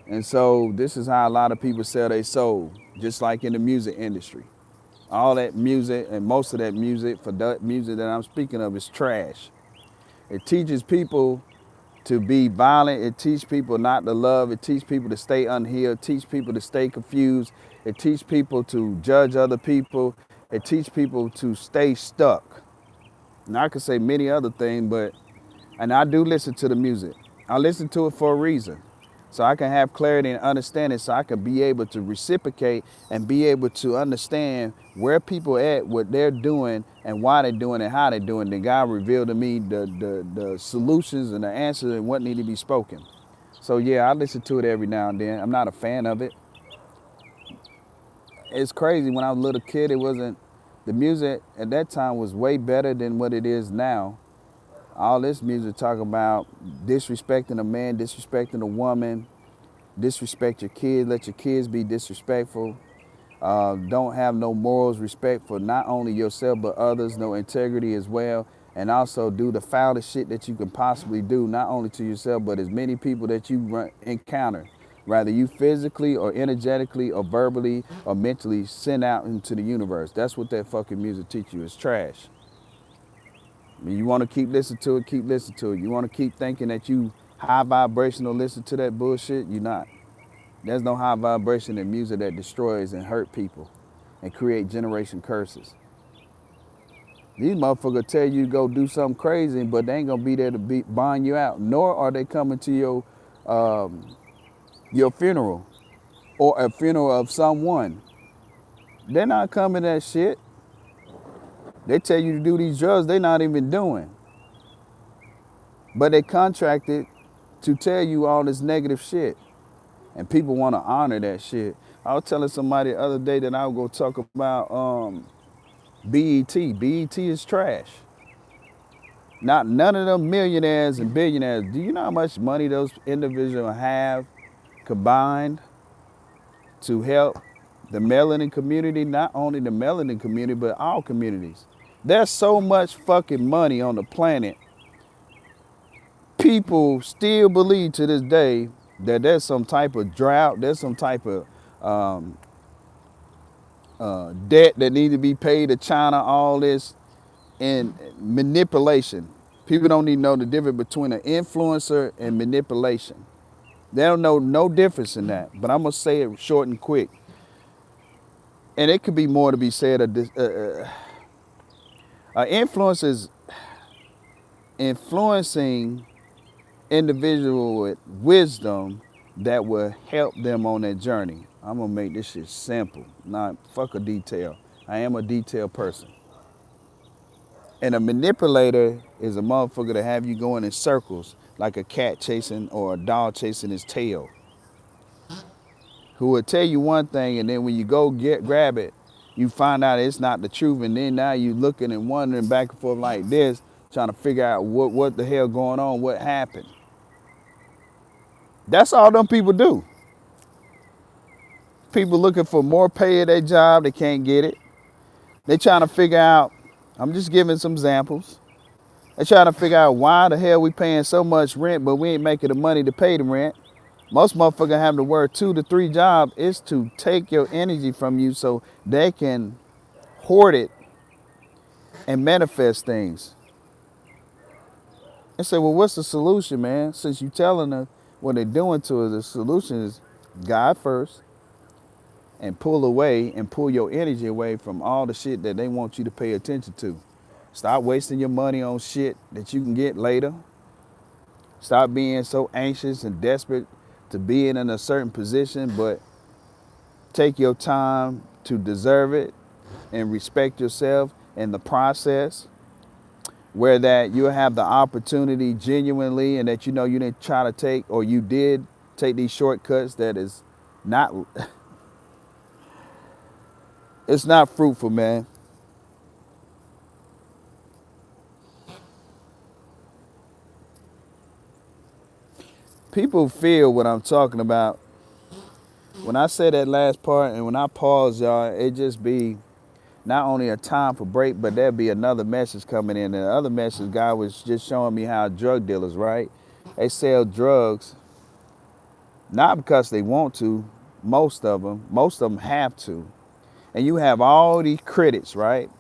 And so this is how a lot of people sell their soul, just like in the music industry. All that music and most of that music, for the music that I'm speaking of, is trash. It teaches people to be violent. It teaches people not to love. It teaches people to stay unhealed. It teaches people to stay confused. It teaches people to judge other people. It teaches people to stay stuck. Now I could say many other things, and I do listen to the music. I listen to it for a reason. So I can have clarity and understanding, so I can be able to reciprocate and be able to understand where people at, what they're doing, and why they're doing it, how they're doing it. Then God revealed to me the solutions and the answers and what need to be spoken. So yeah, I listen to it every now and then. I'm not a fan of it. It's crazy. When I was a little kid, the music at that time was way better than what it is now. All this music talking about disrespecting a man, disrespecting a woman, disrespect your kids, let your kids be disrespectful, don't have no morals, respect for not only yourself but others, no integrity as well, and also do the foulest shit that you can possibly do, not only to yourself but as many people that you encounter, rather you physically or energetically or verbally or mentally send out into the universe. That's what that fucking music teach you. It's trash. You want to keep listening to it, keep listening to it. You want to keep thinking that you high vibrational listen to that bullshit, you're not. There's no high vibration in music that destroys and hurt people and create generation curses. These motherfuckers tell you to go do something crazy, but they ain't gonna be there to bond you out. Nor are they coming to your funeral or a funeral of someone. They're not coming to that shit. They tell you to do these drugs they're not even doing. But they contracted to tell you all this negative shit. And people want to honor that shit. I was telling somebody the other day that I was going to talk about BET. BET is trash. None of them millionaires and billionaires. Do you know how much money those individuals have combined to help the melanin community? Not only the melanin community, but all communities. There's so much fucking money on the planet. People still believe to this day that there's some type of drought, there's some type of debt that needs to be paid to China, all this, and manipulation. People don't even know the difference between an influencer and manipulation. They don't know no difference in that, but I'm going to say it short and quick. And it could be more to be said. Influence is influencing individual with wisdom that will help them on their journey. I'm gonna make this shit simple. Not fuck a detail. I am a detailed person. And a manipulator is a motherfucker that have you going in circles like a cat chasing or a dog chasing his tail. Who will tell you one thing and then when you go grab it, you find out it's not the truth, and then now you looking and wondering back and forth like this. trying to figure out what the hell going on, what happened. That's all them people do. People looking for more pay at their job, they can't get it. They trying to figure out, I'm just giving some examples. They trying to figure out why the hell we paying so much rent, but we ain't making the money to pay the rent. Most motherfuckers have to work 2 to 3 jobs is to take your energy from you so they can hoard it and manifest things. And say, well, what's the solution, man? Since you telling them what they're doing to us, the solution is God first, and pull away and pull your energy away from all the shit that they want you to pay attention to. Stop wasting your money on shit that you can get later. Stop being so anxious and desperate to be in a certain position, but take your time to deserve it and respect yourself in the process, where that you'll have the opportunity genuinely, and that you know you didn't try to take, or you did take these shortcuts that is not, it's not fruitful, man. People feel what I'm talking about. When I say that last part and when I pause, y'all, it just be not only a time for break, but there'll be another message coming in. And the other message, God was just showing me how drug dealers, right? They sell drugs not because they want to, most of them have to. And you have all these critics, right?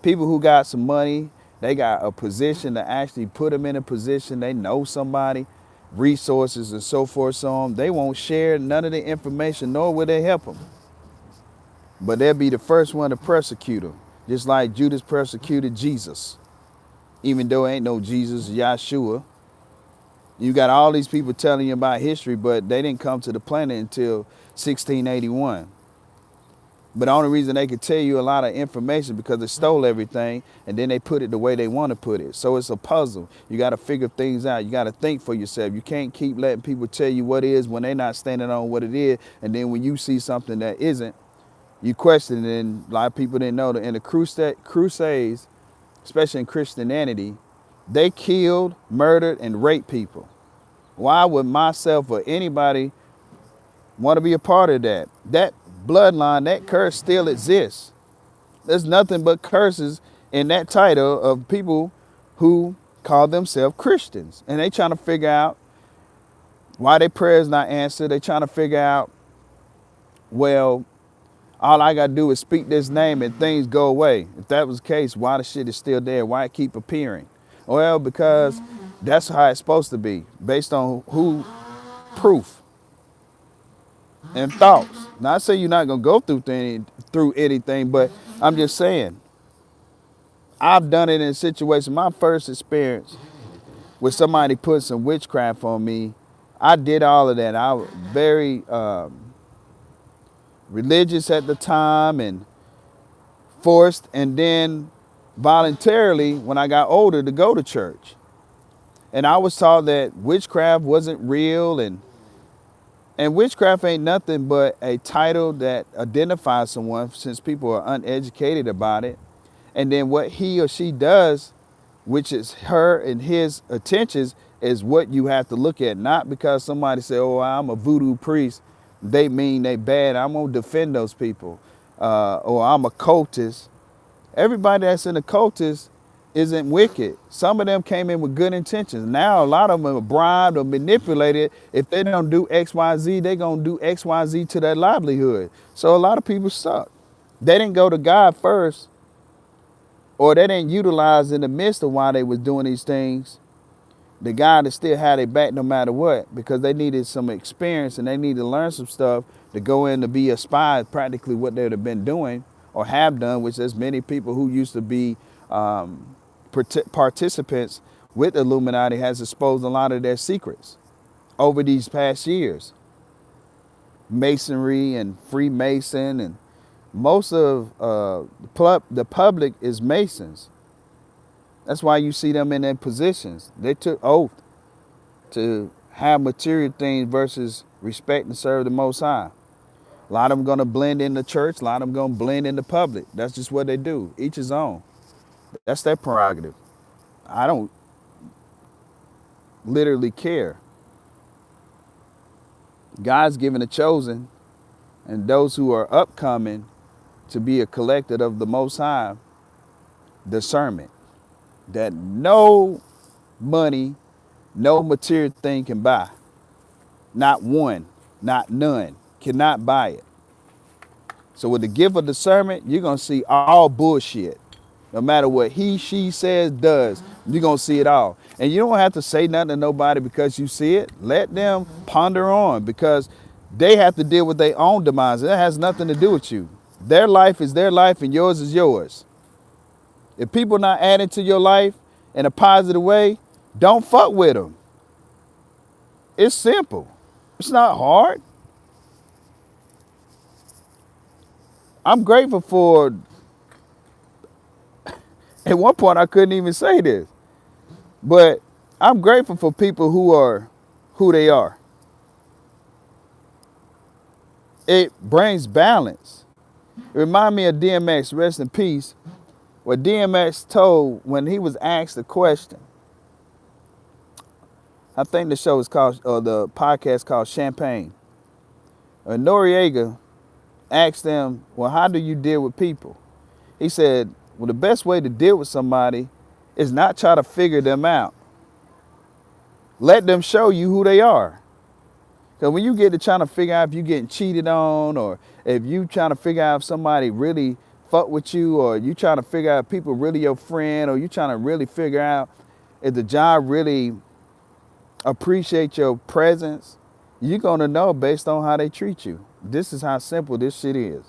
People who got some money, they got a position to actually put them in a position, they know somebody, resources and so forth, so on. They won't share none of the information, nor will they help them. But they'll be the first one to persecute him, just like Judas persecuted Jesus. Even though ain't no Jesus, Yahshua. You got all these people telling you about history, but they didn't come to the planet until 1681. But the only reason they could tell you a lot of information because they stole everything and then they put it the way they want to put it. So it's a puzzle. You got to figure things out. You got to think for yourself. You can't keep letting people tell you what is when they're not standing on what it is. And then when you see something that isn't, you question it. And a lot of people didn't know that in the Crusades, especially in Christianity, they killed, murdered, and raped people. Why would myself or anybody want to be a part of that? That bloodline, that curse still exists. There's nothing but curses in that title of people who call themselves Christians. And they trying to figure out why their prayers not answered. They trying to figure out, well, all I got to do is speak this name and things go away. If that was the case, why the shit is still there? Why it keep appearing? Well, because that's how it's supposed to be, based on who proof and thoughts. Not saying you're not gonna go through anything, but I'm just saying I've done it in a situation. My first experience with somebody put some witchcraft on me, I did all of that. I was very religious at the time and forced, and then voluntarily when I got older to go to church. And I was taught that witchcraft wasn't real, and witchcraft ain't nothing but a title that identifies someone, since people are uneducated about it. And then what he or she does, which is her and his attentions, is what you have to look at. Not because somebody say, oh, I'm a voodoo priest, they mean they bad, I'm gonna defend those people. Or I'm a cultist. Everybody that's in the cultist isn't wicked. Some of them came in with good intentions. Now a lot of them are bribed or manipulated. If they don't do X, Y, Z, they gonna do X, Y, Z to their livelihood. So a lot of people suck. They didn't go to God first, or they didn't utilize in the midst of why they was doing these things, the God that still had their back no matter what, because they needed some experience and they needed to learn some stuff to go in to be a spy, practically what they'd have been doing or have done, which there's many people who used to be participants with Illuminati has exposed a lot of their secrets over these past years. Masonry and Freemason, and most of the public is Masons. That's why you see them in their positions. They took oath to have material things versus respect and serve the Most High. A lot of them going to blend in the church. A lot of them going to blend in the public. That's just what they do. Each his own. That's their prerogative. I don't literally care. God's given the chosen and those who are upcoming to be a collector of the Most High discernment that no money, no material thing can buy. Not one, not none, cannot buy it. So with the gift of discernment, you're gonna see all bullshit. No matter what he, she says, does, you're gonna see it all. And you don't have to say nothing to nobody because you see it. Let them ponder on because they have to deal with their own demise. That has nothing to do with you. Their life is their life and yours is yours. If people not adding to your life in a positive way, don't fuck with them. It's simple. It's not hard. I'm grateful for, at one point I couldn't even say this, but I'm grateful for people who are who they are. It brings balance. It reminds me of DMX, rest in peace, what DMX told when he was asked a question. I think the show is called, or the podcast called Champagne. Noriega asked them, well, how do you deal with people? He said, well, the best way to deal with somebody is not try to figure them out. Let them show you who they are. Because when you get to trying to figure out if you're getting cheated on, or if you trying to figure out if somebody really fuck with you, or you trying to figure out if people really your friend, or you trying to really figure out if the job really appreciate your presence, you're going to know based on how they treat you. This is how simple this shit is.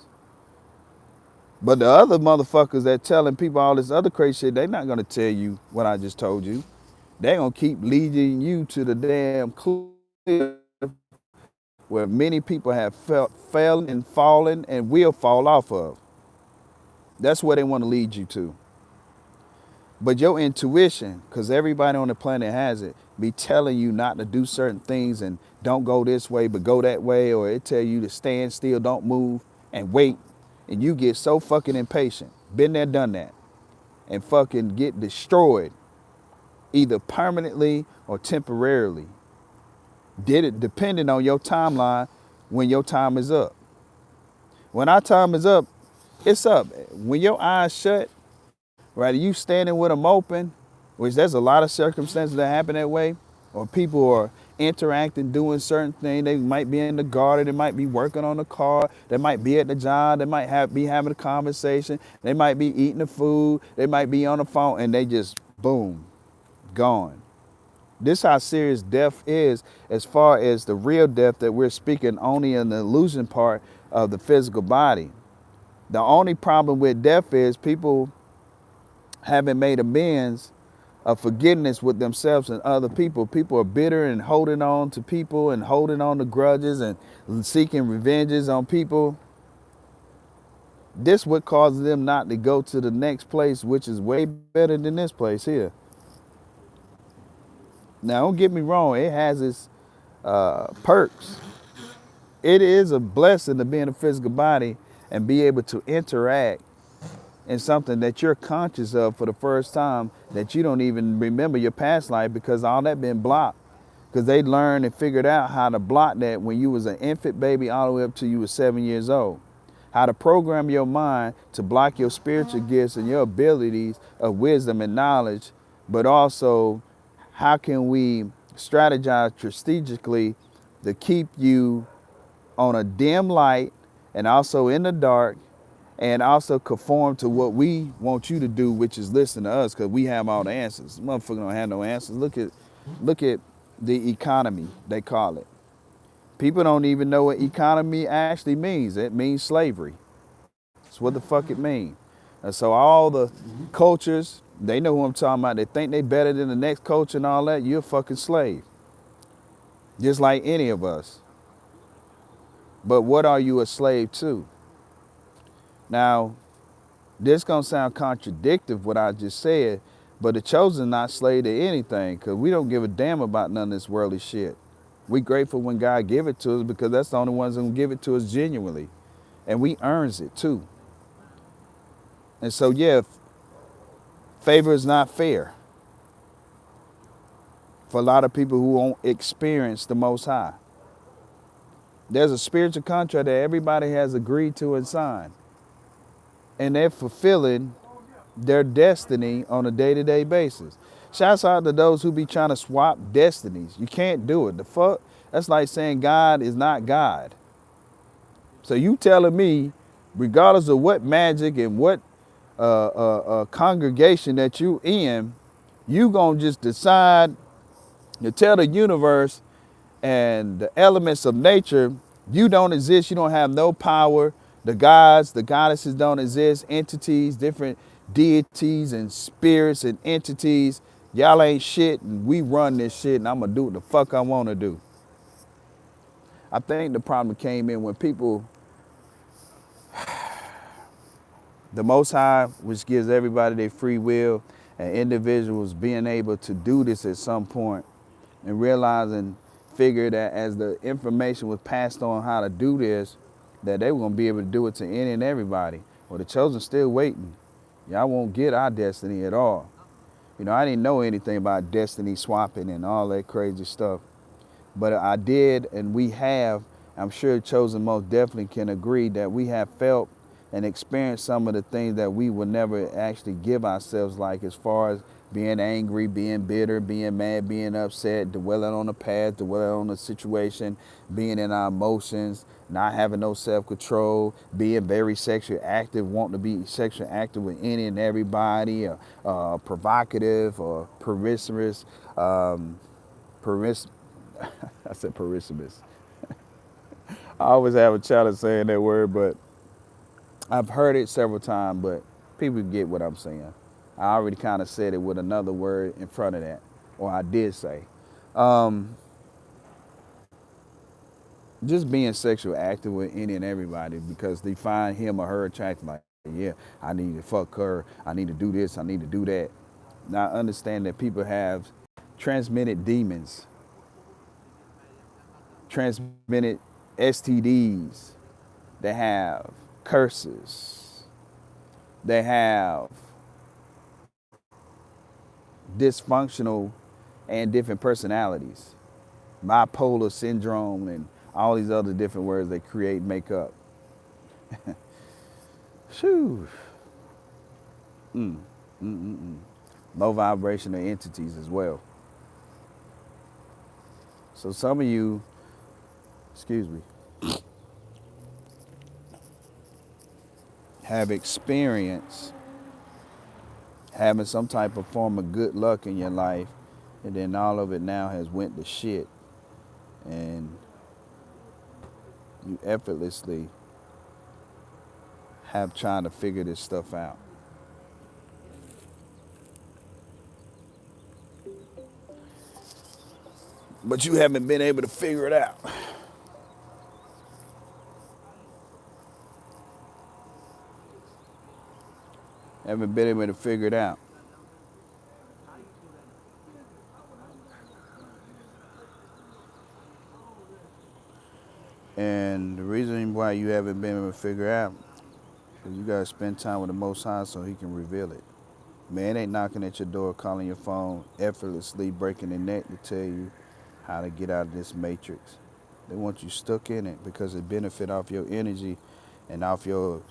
But the other motherfuckers that telling people all this other crazy shit, they not going to tell you what I just told you. They going to keep leading you to the damn cliff where many people have fell and fallen and will fall off of. That's where they want to lead you to. But your intuition, because everybody on the planet has it, be telling you not to do certain things and don't go this way, but go that way, or it tell you to stand still, don't move, and wait. And you get so fucking impatient. Been there, done that. And fucking get destroyed, either permanently or temporarily. Did it depending on your timeline when your time is up. When our time is up, it's up. When your eyes shut, right, you standing with them open, which there's a lot of circumstances that happen that way, or people are interacting, doing certain things. They might be in the garden, they might be working on the car, they might be at the job, they might be having a conversation, they might be eating the food, they might be on the phone, and they just, boom, gone. This is how serious death is, as far as the real death that we're speaking only in the illusion part of the physical body. The only problem with death is people haven't made amends of forgiveness with themselves and other people. People are bitter and holding on to people and holding on to grudges and seeking revenges on people. This would cause them not to go to the next place, which is way better than this place here. Now, don't get me wrong, it has its perks. It is a blessing to be in a physical body and be able to interact in something that you're conscious of for the first time, that you don't even remember your past life because all that been blocked. Because they learned and figured out how to block that when you was an infant baby all the way up to you was 7 years old. How to program your mind to block your spiritual gifts and your abilities of wisdom and knowledge, but also how can we strategize strategically to keep you on a dim light and also in the dark, and also conform to what we want you to do, which is listen to us, because we have all the answers. Motherfucker don't have no answers. Look at the economy, they call it. People don't even know what economy actually means. It means slavery. That's what the fuck it means. And so all the cultures, they know who I'm talking about. They think they better than the next culture and all that. You're a fucking slave. Just like any of us. But what are you a slave to? Now, this gonna sound contradictory what I just said, but the chosen not slave to anything, because we don't give a damn about none of this worldly shit. We grateful when God give it to us because that's the only ones that can give it to us genuinely. And we earns it too. And so yeah, favor is not fair. for a lot of people who won't experience the Most High. There's a spiritual contract that everybody has agreed to and signed, and they're fulfilling their destiny on a day-to-day basis. Shouts out to those who be trying to swap destinies. You can't do it. The fuck? That's like saying God is not God. So you telling me, regardless of what magic and what congregation that you in, you gonna just decide to tell the universe and the elements of nature, you don't exist, you don't have no power. The gods, the goddesses don't exist, entities, different deities and spirits and entities. Y'all ain't shit and we run this shit and I'm gonna do what the fuck I wanna do. I think the problem came in when people, the Most High, which gives everybody their free will, and individuals being able to do this at some point and realizing, figure that as the information was passed on how to do this, that they were gonna be able to do it to any and everybody. Well, the chosen still waiting. Y'all won't get our destiny at all. You know, I didn't know anything about destiny swapping and all that crazy stuff. But I did, and we have, I'm sure Chosen most definitely can agree that we have felt and experienced some of the things that we would never actually give ourselves, like as far as being angry, being bitter, being mad, being upset, dwelling on the past, dwelling on the situation, being in our emotions, not having no self-control, being very sexually active, wanting to be sexually active with any and everybody, provocative or promiscuous, promis I said promiscuous. I always have a challenge saying that word, but I've heard it several times, but people get what I'm saying. I already kind of said it with another word in front of that, or I did say. Just being sexual active with any and everybody because they find him or her attractive. Like, yeah, I need to fuck her. I need to do this. I need to do that. Now I understand that people have transmitted demons, transmitted STDs. They have curses. They have dysfunctional and different personalities, bipolar syndrome, and all these other different words they create and make up. Shoo. Low vibrational entities as well. So some of you, excuse me, have experienced having some type of form of good luck in your life, and then all of it now has went to shit, and you effortlessly have trying to figure this stuff out. But you haven't been able to figure it out. Haven't been able to figure it out. And the reason why you haven't been able to figure it out is you gotta spend time with the Most High so he can reveal it. Man ain't knocking at your door, calling your phone, effortlessly breaking the neck to tell you how to get out of this matrix. They want you stuck in it because it benefit off your energy and off your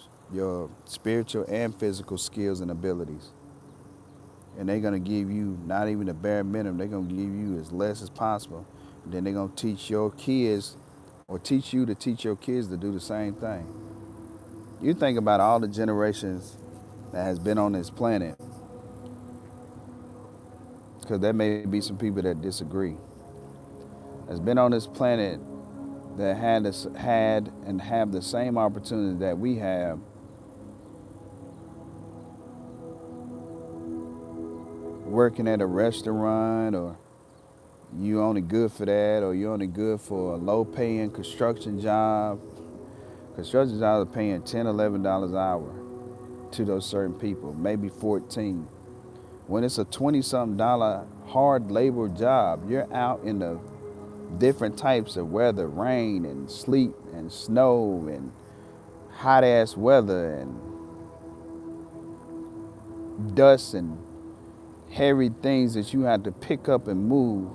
spiritual and physical skills and abilities. And they're gonna give you not even the bare minimum, they're gonna give you as less as possible. And then they're gonna teach your kids or teach you to teach your kids to do the same thing. You think about all the generations that has been on this planet, because there may be some people that disagree, has been on this planet that had and have the same opportunity that we have, working at a restaurant, or you only good for that, or you only good for a low paying construction job. Construction jobs are paying $10, $11 an hour to those certain people, maybe 14. When it's a 20-something dollar hard labor job, you're out in the different types of weather, rain and sleet and snow and hot ass weather and dust and heavy things that you have to pick up and move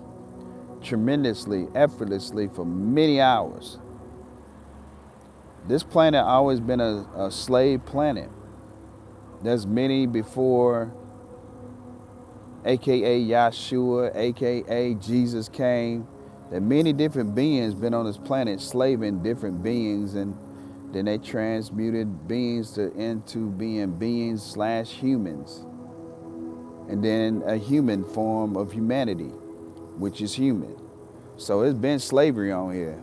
tremendously, effortlessly for many hours. This planet always been a slave planet. There's many before, aka Yahshua, aka Jesus came. That many different beings been on this planet slaving different beings, and then they transmuted beings into being beings slash humans. And then a human form of humanity, which is human. So it's been slavery on here.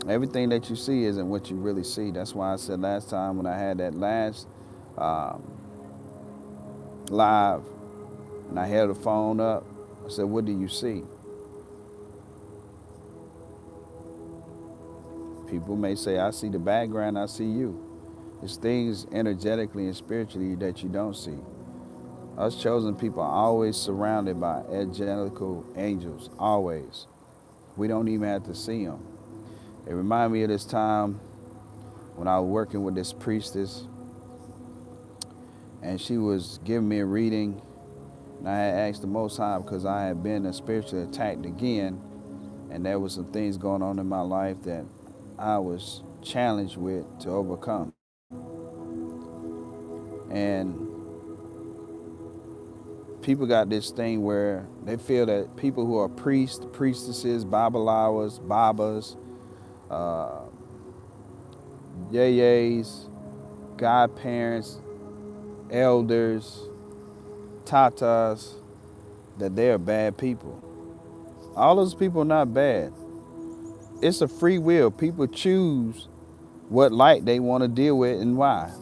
Everything that you see isn't what you really see. That's why I said last time when I had that last um, live and I held the phone up, I said, what do you see? People may say, I see the background, I see you. It's things energetically and spiritually that you don't see. Us chosen people are always surrounded by angelical angels, always. We don't even have to see them. It reminded me of this time when I was working with this priestess, and she was giving me a reading, and I had asked the Most High because I had been spiritually attacked again, and there was some things going on in my life that I was challenged with to overcome. And people got this thing where they feel that people who are priests, priestesses, babalawas, babas, uh, yayas, godparents, elders, tatas, that they're bad people. All those people are not bad. It's a free will. People choose what light they want to deal with and why.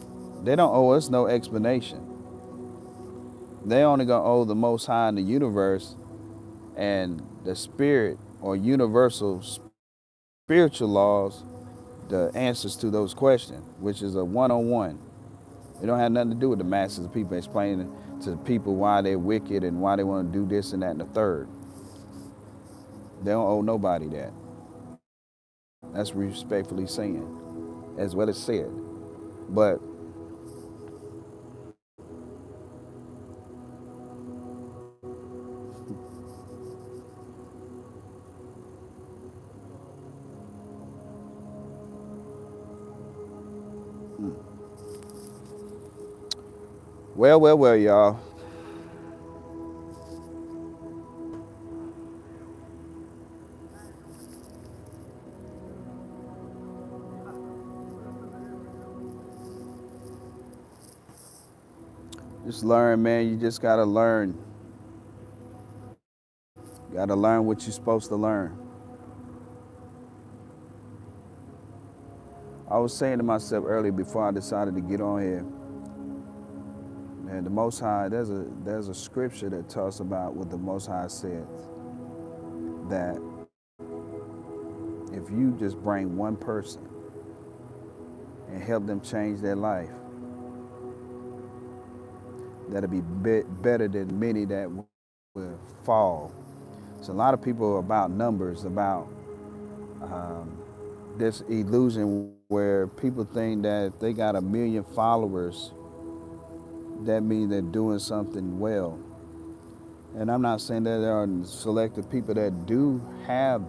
They don't owe us no explanation. They only gonna owe the Most High in the universe and the spirit or universal spiritual laws the answers to those questions, which is a one-on-one. It don't have nothing to do with the masses of people explaining to the people why they're wicked and why they want to do this and that and the third. They don't owe nobody that. That's respectfully saying, as well as said. But well, y'all. Just learn, man. You just gotta learn. You gotta learn what you're supposed to learn. I was saying to myself earlier before I decided to get on here, man, the Most High, there's a scripture that talks about what the Most High said, that if you just bring one person and help them change their life, that'll be better than many that will fall. So a lot of people are about numbers, about this illusion where people think that if they got 1 million followers, that means they're doing something well. And I'm not saying that there are selective people that do have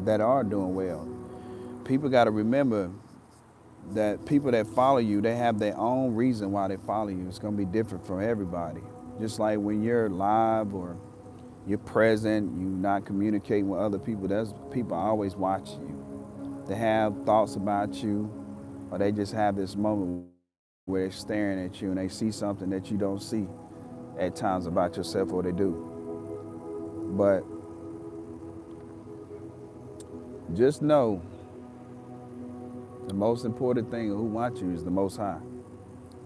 that are doing well. People got to remember that people that follow you, they have their own reason why they follow you. It's going to be different from everybody. Just like when you're live or you're present, you're not communicating with other people, there's people always watching you. They have thoughts about you, or they just have this moment where they're staring at you and they see something that you don't see at times about yourself, or they do. But just know the most important thing who wants you is the Most High.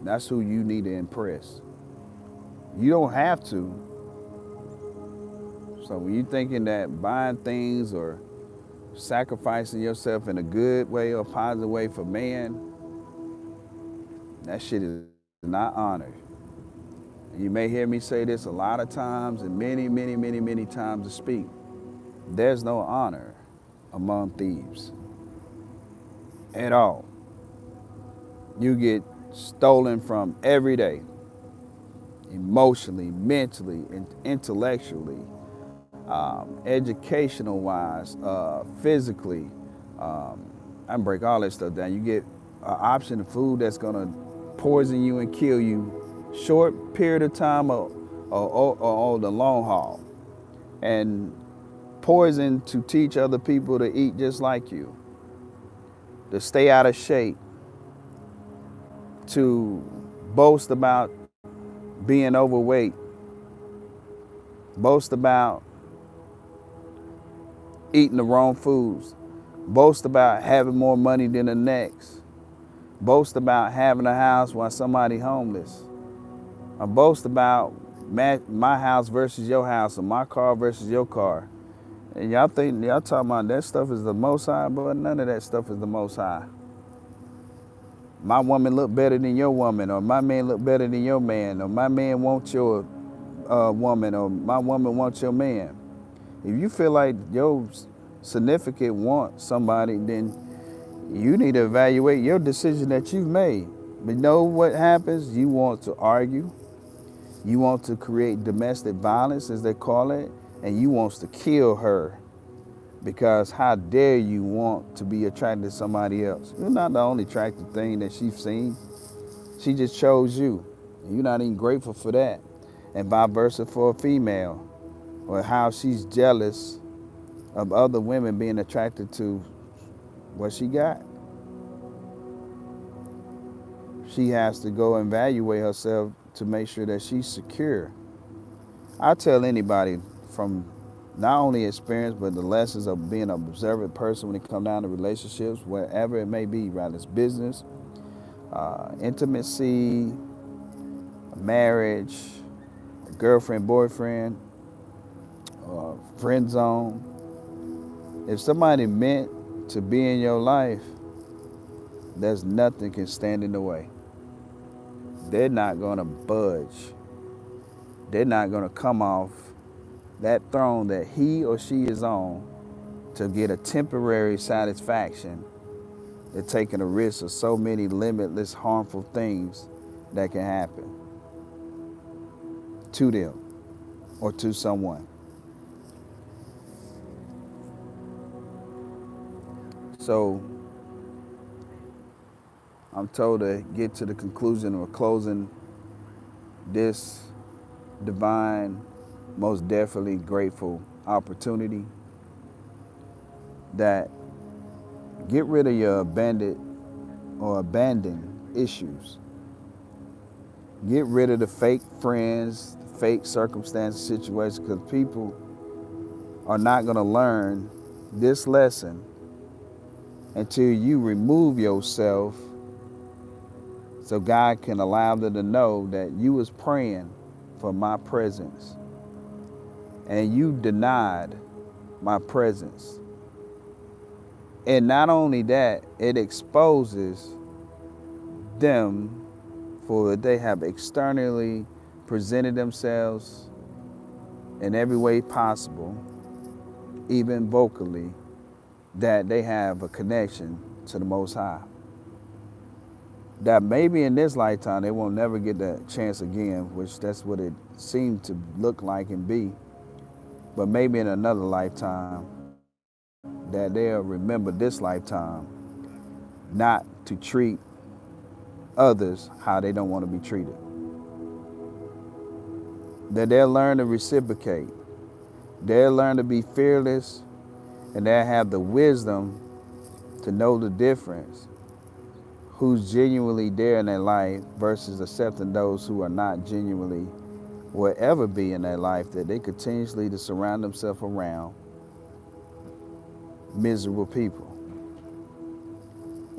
That's who you need to impress. You don't have to. So when you're thinking that buying things or sacrificing yourself in a good way or positive way for man, that shit is not honored. And you may hear me say this a lot of times and many times to speak. There's no honor among thieves at all. You get stolen from every day, emotionally, mentally, and intellectually, educational wise, physically. I can break all that stuff down. You get an option of food that's gonna poison you and kill you short period of time or the long haul. And poison to teach other people to eat just like you, to stay out of shape, to boast about being overweight, boast about eating the wrong foods, boast about having more money than the next, boast about having a house while somebody homeless, or boast about my house versus your house or my car versus your car. And y'all talking about that stuff is the Most High, but none of that stuff is the Most High. My woman look better than your woman, or my man look better than your man, or my man wants your woman, or my woman wants your man. If you feel like your significant wants somebody, then you need to evaluate your decision that you've made. But know what happens? You want to argue. You want to create domestic violence, as they call it, and you want to kill her. Because how dare you want to be attracted to somebody else? You're not the only attractive thing that she's seen. She just chose you. You're not even grateful for that. And vice versa for a female, or how she's jealous of other women being attracted to what she got. She has to go and evaluate herself to make sure that she's secure. I tell anybody from not only experience, but the lessons of being an observant person when it comes down to relationships, wherever it may be, whether it's business, intimacy, marriage, girlfriend, boyfriend, friend zone. If somebody meant to be in your life, there's nothing can stand in the way. They're not going to budge. They're not going to come off that throne that he or she is on to get a temporary satisfaction. They're taking a risk of so many limitless harmful things that can happen to them or to someone. So I'm told to get to the conclusion or closing this divine, most definitely grateful opportunity that get rid of your abandoned issues. Get rid of the fake friends, the fake circumstances, situations, because people are not going to learn this lesson until you remove yourself, so God can allow them to know that you was praying for my presence and you denied my presence. And not only that, it exposes them for they have externally presented themselves in every way possible, even vocally, that they have a connection to the Most High. That maybe in this lifetime they won't never get that chance again, which that's what it seemed to look like and be. But maybe in another lifetime that they'll remember this lifetime not to treat others how they don't want to be treated. That they'll learn to reciprocate. They'll learn to be fearless, and they'll have the wisdom to know the difference, who's genuinely there in their life versus accepting those who are not genuinely, will ever be in their life, that they continuously to surround themselves around miserable people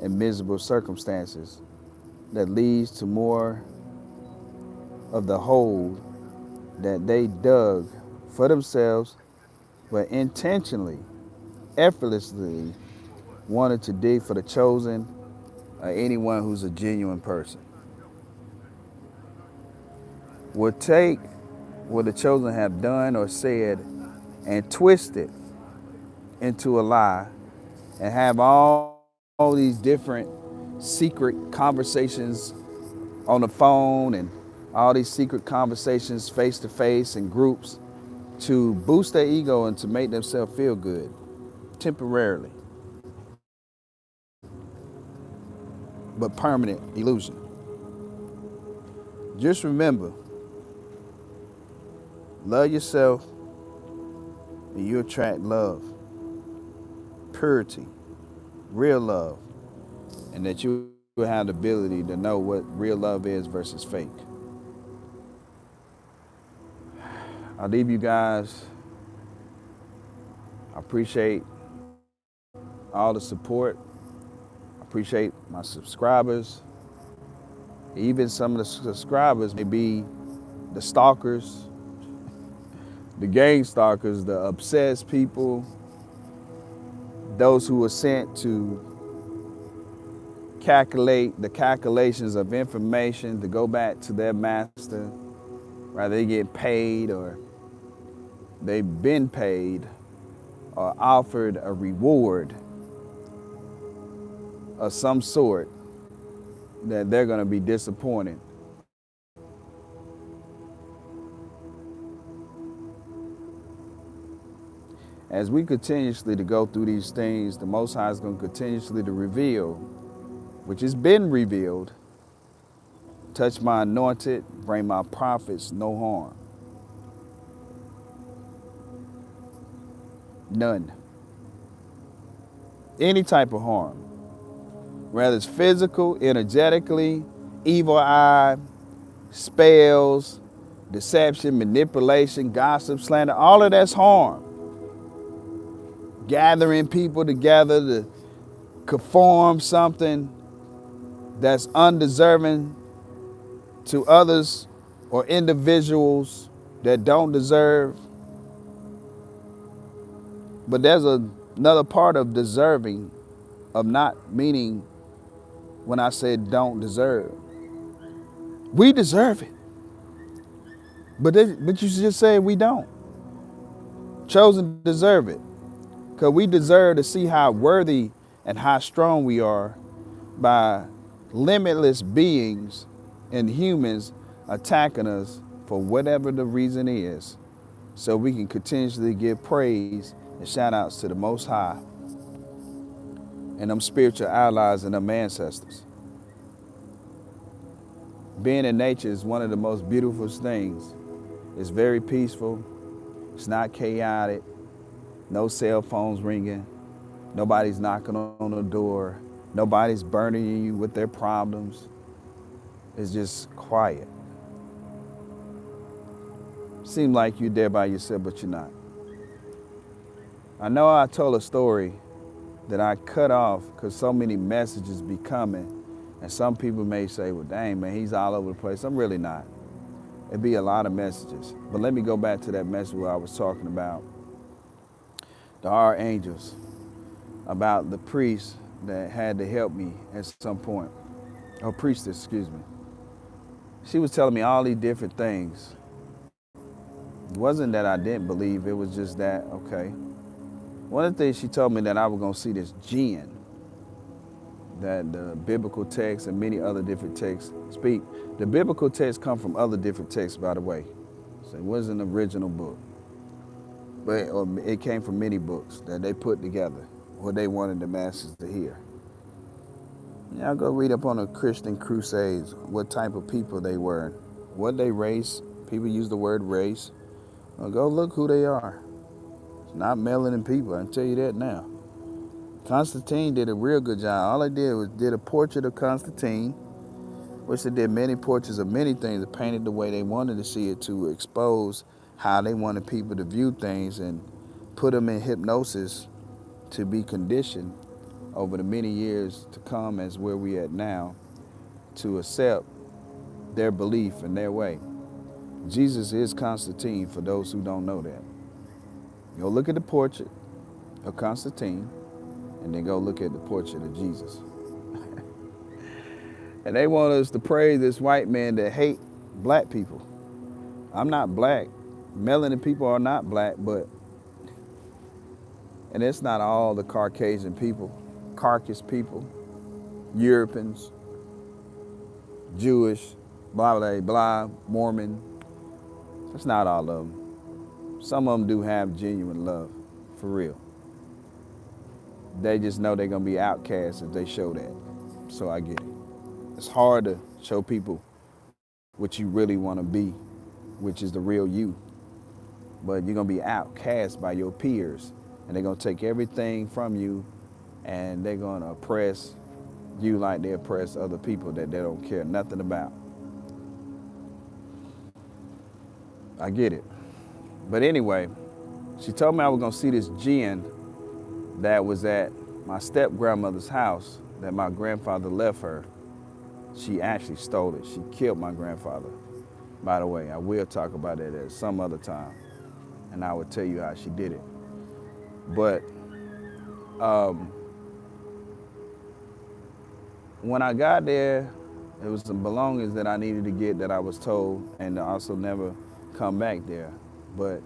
and miserable circumstances that leads to more of the hole that they dug for themselves, but intentionally, effortlessly wanted to dig for the chosen or anyone who's a genuine person. Will take what the chosen have done or said and twist it into a lie and have all these different secret conversations on the phone and all these secret conversations face to face in groups to boost their ego and to make themselves feel good temporarily, but permanent illusion. Just remember, love yourself and you attract love, purity, real love, and that you will have the ability to know what real love is versus fake. I leave you guys. I appreciate all the support. I appreciate my subscribers. Even some of the subscribers may be the stalkers, the gang stalkers, the obsessed people, those who were sent to calculate the calculations of information to go back to their master, whether they get paid or they've been paid or offered a reward of some sort, that they're going to be disappointed. As we continuously to go through these things, the Most High is going to continuously to reveal, which has been revealed, touch my anointed, bring my prophets no harm. None. Any type of harm. Whether it's physical, energetically, evil eye, spells, deception, manipulation, gossip, slander, all of that's harm. Gathering people together to conform something that's undeserving to others or individuals that don't deserve. But there's another part of deserving, of not meaning when I said don't deserve. We deserve it. But you just said we don't. Chosen deserve it. Because we deserve to see how worthy and how strong we are by limitless beings and humans attacking us for whatever the reason is, so we can continuously give praise and shout outs to the Most High and them spiritual allies and them ancestors. Being in nature is one of the most beautiful things. It's very peaceful. It's not chaotic. No cell phones ringing. Nobody's knocking on the door. Nobody's burdening you with their problems. It's just quiet. Seem like you're there by yourself, but you're not. I know I told a story that I cut off because so many messages be coming, and some people may say, well, dang, man, he's all over the place. I'm really not. It'd be a lot of messages. But let me go back to that message where I was talking about the archangels, about the priest that had to help me at some point, or priestess, excuse me. She was telling me all these different things. It wasn't that I didn't believe, it was just that, okay. One of the things she told me that I was gonna see this jinn, that the biblical text and many other different texts speak. The biblical texts come from other different texts, by the way. So it wasn't an original book. But it came from many books that they put together, what they wanted the masses to hear. Y'all go read up on the Christian Crusades, what type of people they were, what they race. People use the word race. Well, go look who they are. It's not melanin people, I can tell you that now. Constantine did a real good job. All they did was did a portrait of Constantine, which they did many portraits of many things, that painted the way they wanted to see it, to expose how they wanted people to view things and put them in hypnosis to be conditioned over the many years to come as where we at now, to accept their belief and their way. Jesus is Constantine, for those who don't know that. Go look at the portrait of Constantine and then go look at the portrait of Jesus. And they want us to praise this white man that hate black people. I'm not black. Melanin people are not black, but, and it's not all the Caucasian people, Caucasus people, Europeans, Jewish, blah, blah, blah, Mormon. It's not all of them. Some of them do have genuine love, for real. They just know they're gonna be outcasts if they show that. So I get it. It's hard to show people what you really want to be, which is the real you. But you're gonna be outcast by your peers, and they're gonna take everything from you, and they're gonna oppress you like they oppress other people that they don't care nothing about. I get it. But anyway, she told me I was gonna see this gin that was at my step grandmother's house that my grandfather left her. She actually stole it. She killed my grandfather. By the way, I will talk about it at some other time, and I will tell you how she did it. But when I got there, it was some belongings that I needed to get that I was told, and to also never come back there. But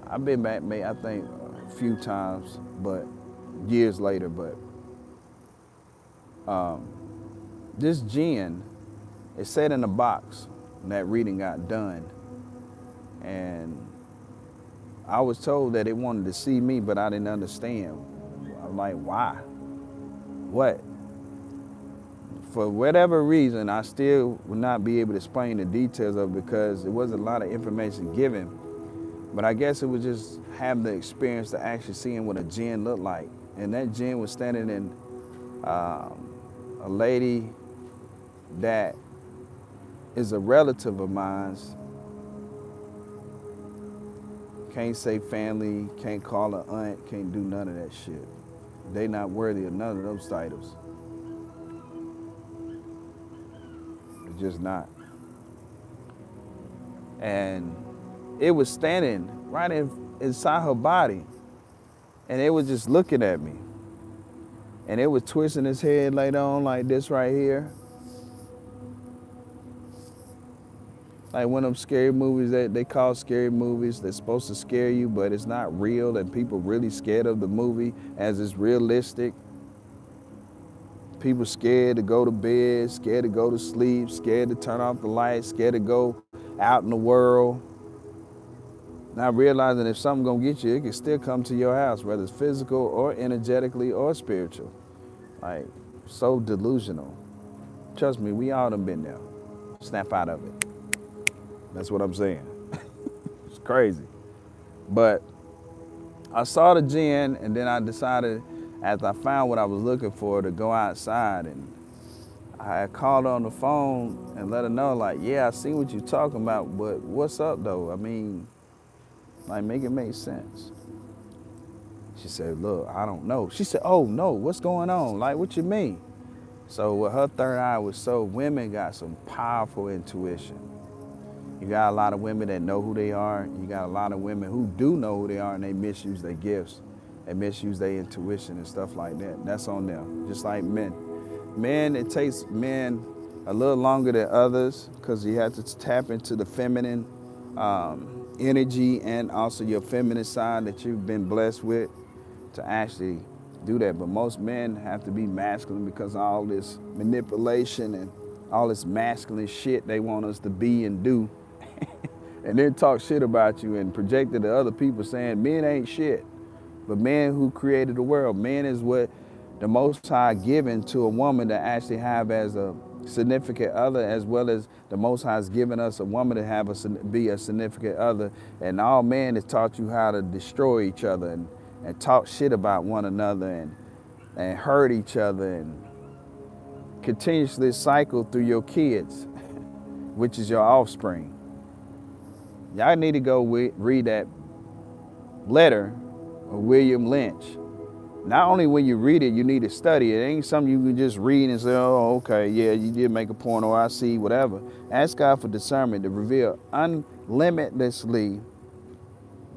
I've been back, I think, a few times, but years later. But this gin, it sat in a box when that reading got done, and I was told that it wanted to see me, but I didn't understand. I'm like, why? What? For whatever reason, I still would not be able to explain the details of it because there wasn't a lot of information given. But I guess it was just having the experience to actually seeing what a jinn looked like. And that jinn was standing in a lady that is a relative of mine's. Can't say family, can't call her aunt, can't do none of that shit. They not worthy of none of those titles. They're just not. And it was standing right inside her body, and it was just looking at me. And it was twisting its head later on like this right here. Like one of them scary movies that they call scary movies that's supposed to scare you, but it's not real, and people really scared of the movie as it's realistic. People scared to go to bed, scared to go to sleep, scared to turn off the lights, scared to go out in the world. Not realizing if something gonna get you, it can still come to your house, whether it's physical or energetically or spiritual. Like, so delusional. Trust me, we all done been there. Snap out of it. That's what I'm saying. It's crazy. But I saw the gin, and then I decided, after I found what I was looking for, to go outside. And I called on the phone and let her know, like, yeah, I see what you're talking about, but what's up though? I mean, like, make it make sense. She said, look, I don't know. She said, oh no, what's going on? Like, what you mean? So with her third eye was so, women got some powerful intuition. You got a lot of women that know who they are. You got a lot of women who do know who they are, and they misuse their gifts. They misuse their intuition and stuff like that. That's on them, just like men. Men, it takes men a little longer than others because you have to tap into the feminine energy and also your feminine side that you've been blessed with to actually do that. But most men have to be masculine because of all this manipulation and all this masculine shit they want us to be and do. And then talk shit about you and project it to other people saying men ain't shit. But man who created the world, man is what the Most High given to a woman to actually have as a significant other, as well as the Most High has given us a woman to have be a significant other. And all man has taught you how to destroy each other and talk shit about one another and hurt each other and continuously cycle through your kids, which is your offspring. Y'all need to go read that letter of William Lynch. Not only when you read it, you need to study it. It ain't something you can just read and say, oh, okay, yeah, you did make a point, or I see, whatever. Ask God for discernment to reveal unlimitedly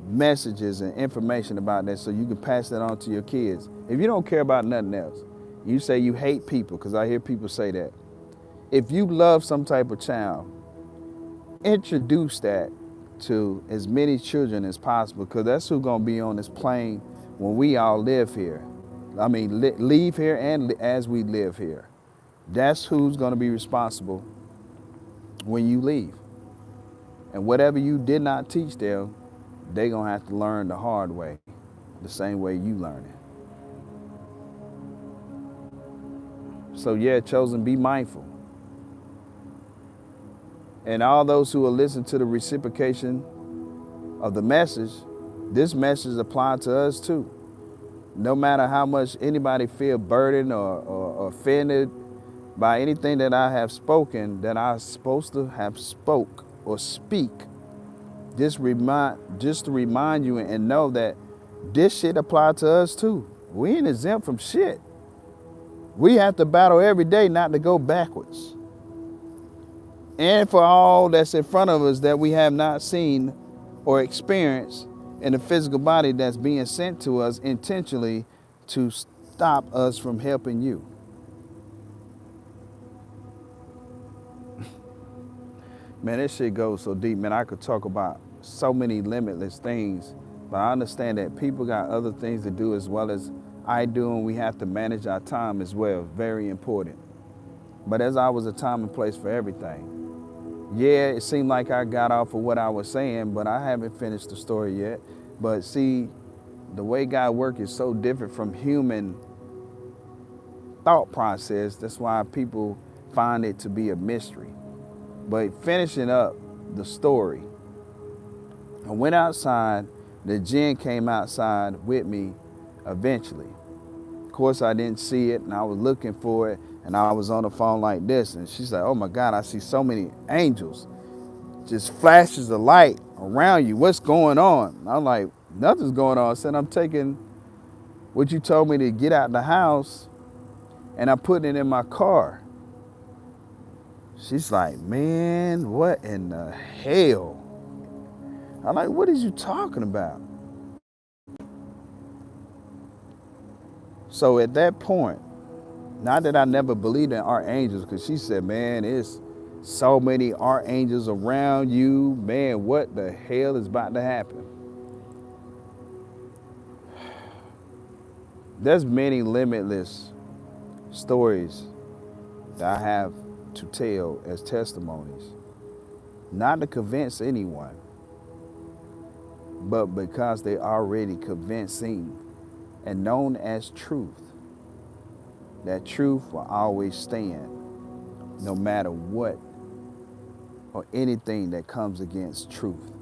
messages and information about that so you can pass that on to your kids. If you don't care about nothing else, you say you hate people, because I hear people say that. If you love some type of child, introduce that to as many children as possible, because that's who's going to be on this plane when we all live here. I mean, leave here and as we live here. That's who's going to be responsible when you leave. And whatever you did not teach them, They're going to have to learn the hard way, the same way you learn it. So yeah, chosen, be mindful. And all those who will listen to the reciprocation of the message, this message applies to us too. No matter how much anybody feel burdened or offended by anything that I have spoken, that I'm supposed to have spoke or speak, just to remind you and know that this shit applies to us too. We ain't exempt from shit. We have to battle every day not to go backwards. And for all that's in front of us that we have not seen or experienced in the physical body that's being sent to us intentionally to stop us from helping you. Man, this shit goes so deep, man. I could talk about so many limitless things, but I understand that people got other things to do as well as I do, and we have to manage our time as well. Very important. But there's always a time and place for everything. Yeah, it seemed like I got off of what I was saying, but I haven't finished the story yet. But see, the way God works is so different from human thought process. That's why people find it to be a mystery. But finishing up the story, I went outside. The jinn came outside with me eventually. Of course, I didn't see it, and I was looking for it, and I was on the phone like this, and she's like, oh my God, I see so many angels. Just flashes of light around you. What's going on? And I'm like, nothing's going on. I said, I'm taking what you told me to get out the house, and I'm putting it in my car. She's like, man, what in the hell? I'm like, what are you talking about? So at that point, not that I never believed in archangels, because she said, man, it's so many archangels around you. Man, what the hell is about to happen? There's many limitless stories that I have to tell as testimonies, not to convince anyone, but because they already convincing and known as truth. That truth will always stand no matter what or anything that comes against truth.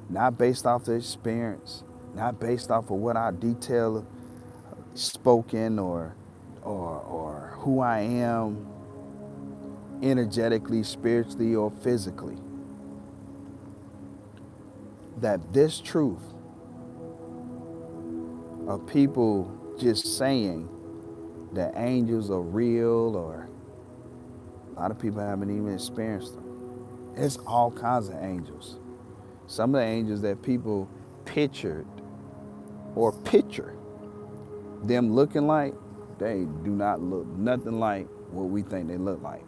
Not based off the experience, not based off of what I detail spoken or who I am energetically, spiritually, or physically. That this truth of people just saying that angels are real, or a lot of people haven't even experienced them. It's all kinds of angels. Some of the angels that people pictured or picture them looking like, they do not look nothing like what we think they look like.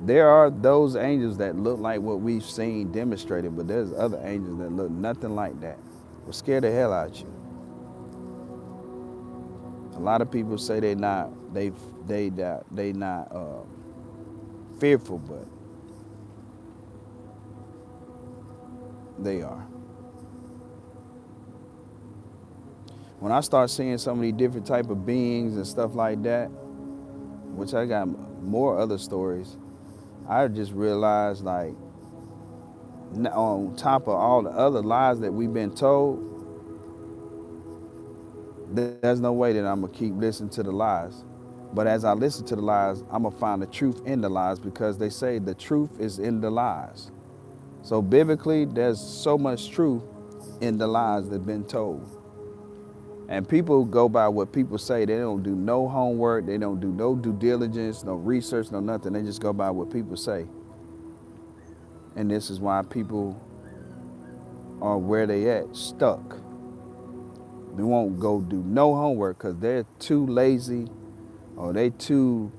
There are those angels that look like what we've seen demonstrated, but there's other angels that look nothing like that. Will scare the hell out of you. A lot of people say they not fearful, but they are. When I start seeing so many different type of beings and stuff like that, which I got more other stories, I just realized, like, on top of all the other lies that we've been told, there's no way that I'm gonna keep listening to the lies. But as I listen to the lies, I'm gonna find the truth in the lies, because they say the truth is in the lies. So biblically, there's so much truth in the lies that have been told. And people go by what people say. They don't do no homework. They don't do no due diligence, no research, no nothing. They just go by what people say. And this is why people are where they at, stuck. They won't go do no homework because they're too lazy, or they too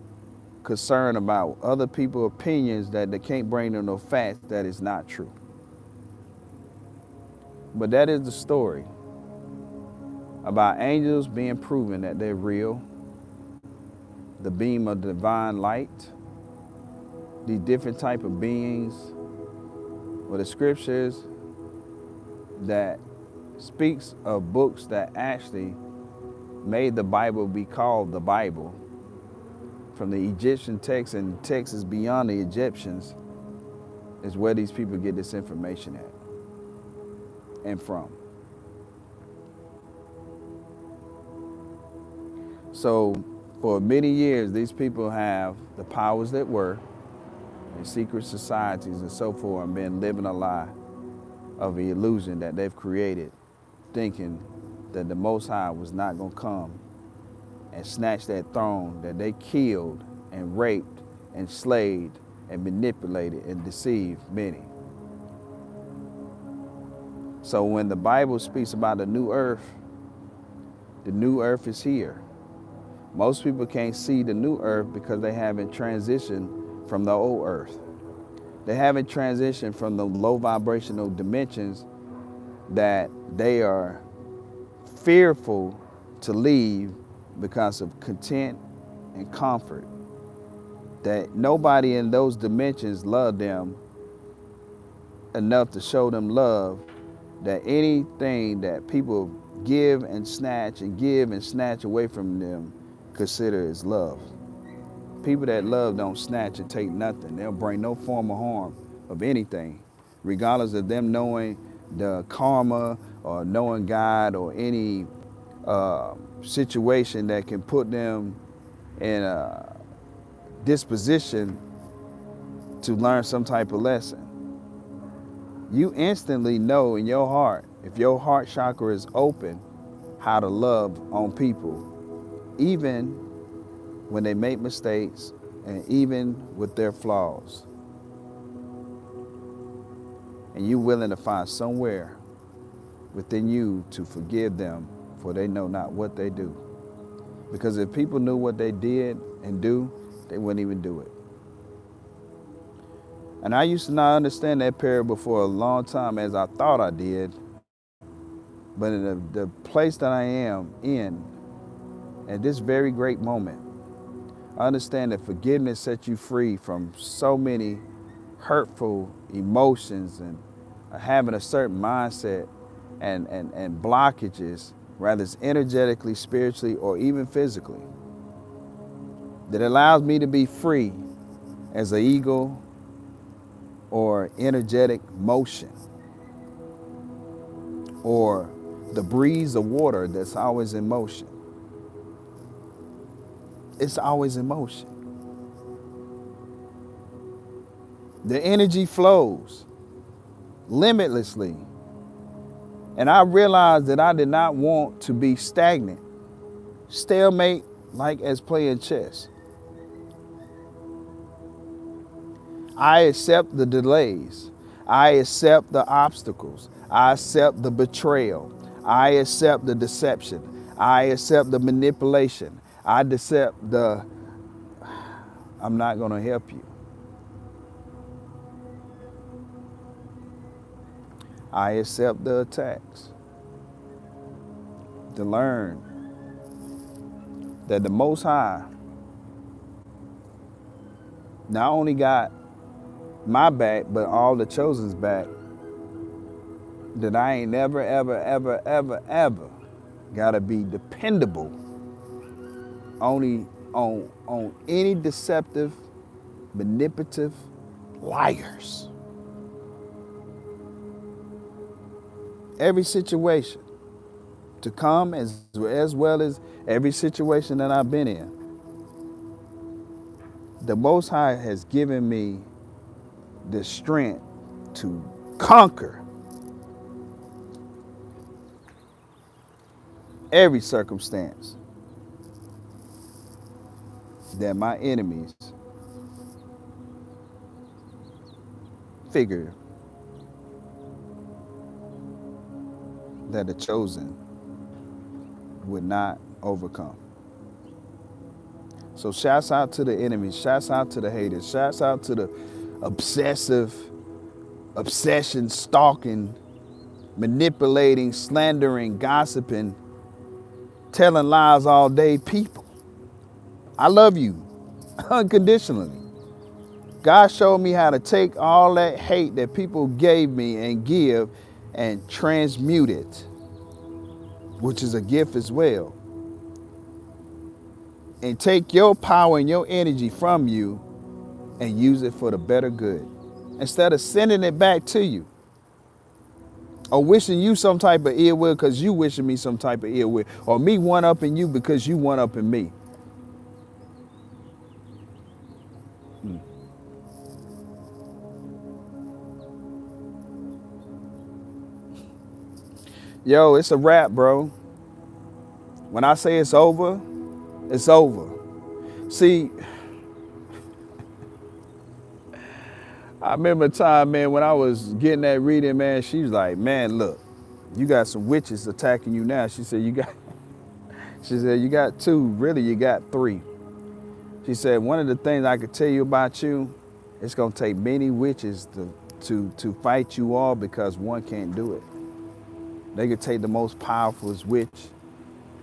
concerned about other people's opinions that they can't bring them no facts that is not true. But that is the story about angels being proven that they're real, the beam of divine light, these different type of beings. Well, the scriptures, that speaks of books that actually made the Bible be called the Bible, from the Egyptian text and texts beyond the Egyptians, is where these people get this information at and from. So for many years, these people have the powers that were in secret societies and so forth, and been living a lie of the illusion that they've created, thinking that the Most High was not going to come and snatch that throne that they killed and raped and slaved and manipulated and deceived many. So when the Bible speaks about the new earth is here. Most people can't see the new earth because they haven't transitioned from the old earth. They haven't transitioned from the low vibrational dimensions that they are fearful to leave because of content and comfort. That nobody in those dimensions loved them enough to show them love, that anything that people give and snatch away from them consider as love. People that love don't snatch and take nothing. They'll bring no form of harm of anything, regardless of them knowing the karma or knowing God or any situation that can put them in a disposition to learn some type of lesson. You instantly know in your heart, if your heart chakra is open, how to love on people, even when they make mistakes and even with their flaws. And you willing to find somewhere within you to forgive them, for they know not what they do. Because if people knew what they did and do, they wouldn't even do it. And I used to not understand that parable for a long time as I thought I did. But in the place that I am in, at this very great moment, I understand that forgiveness sets you free from so many hurtful emotions and having a certain mindset and blockages, whether it's energetically, spiritually, or even physically, that allows me to be free as an eagle or energetic motion, or the breeze of water that's always in motion. It's always in motion. The energy flows limitlessly. And I realized that I did not want to be stagnant, stalemate, like as playing chess. I accept the delays. I accept the obstacles. I accept the betrayal. I accept the deception. I accept the manipulation. I accept the, I'm not going to help you. I accept the attacks. To learn that the Most High not only got my back, but all the chosen's back, that I ain't never, ever, ever, ever, ever gotta be dependable only on any deceptive, manipulative liars. Every situation to come, as well as every situation that I've been in, the Most High has given me the strength to conquer every circumstance that my enemies figure that the chosen would not overcome. So shouts out to the enemies, shouts out to the haters, shouts out to the obsession, stalking, manipulating, slandering, gossiping, telling lies all day people. I love you unconditionally. God showed me how to take all that hate that people gave me and give and transmute it, which is a gift as well, and take your power and your energy from you and use it for the better good. Instead of sending it back to you or wishing you some type of ill will because you wishing me some type of ill will, or me one-upping you because you one-upping me. Yo, it's a wrap, bro. When I say it's over, it's over. See, I remember a time, man, when I was getting that reading, man, she was like, man, look, you got some witches attacking you now. She said, you got two, really you got three. She said, one of the things I could tell you about you, it's gonna take many witches to fight you all because one can't do it. They could take the most powerful witch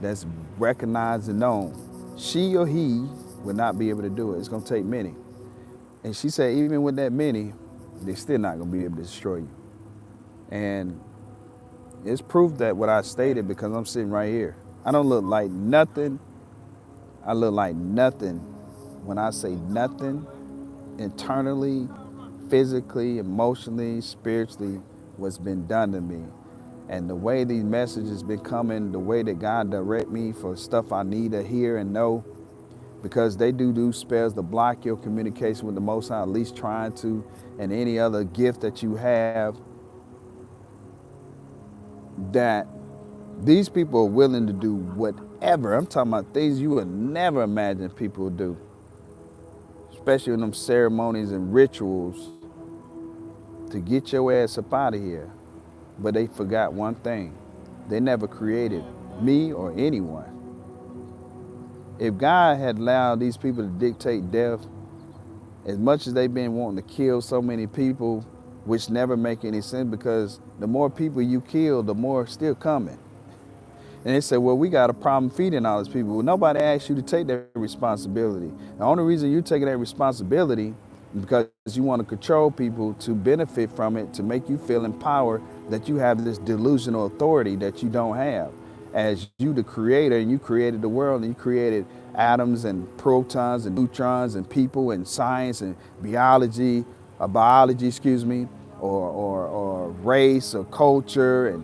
that's recognized and known. She or he would not be able to do it. It's gonna take many. And she said, even with that many, they're still not gonna be able to destroy you. And it's proof that what I stated because I'm sitting right here. I don't look like nothing. I look like nothing. When I say nothing, internally, physically, emotionally, spiritually, what's been done to me. And the way these messages been coming, the way that God direct me for stuff I need to hear and know, because they do spells to block your communication with the Most High, at least trying to, and any other gift that you have, that these people are willing to do whatever. I'm talking about things you would never imagine people would do, especially in them ceremonies and rituals to get your ass up out of here. But they forgot one thing. They never created me or anyone. If God had allowed these people to dictate death, as much as they've been wanting to kill so many people, which never make any sense because the more people you kill, the more still coming. And they say, well, we got a problem feeding all these people. Well, nobody asked you to take that responsibility. The only reason you're taking that responsibility is because you want to control people to benefit from it, to make you feel empowered that you have this delusional authority that you don't have. As you the creator, and you created the world, and you created atoms and protons and neutrons and people and science and biology, or race or culture and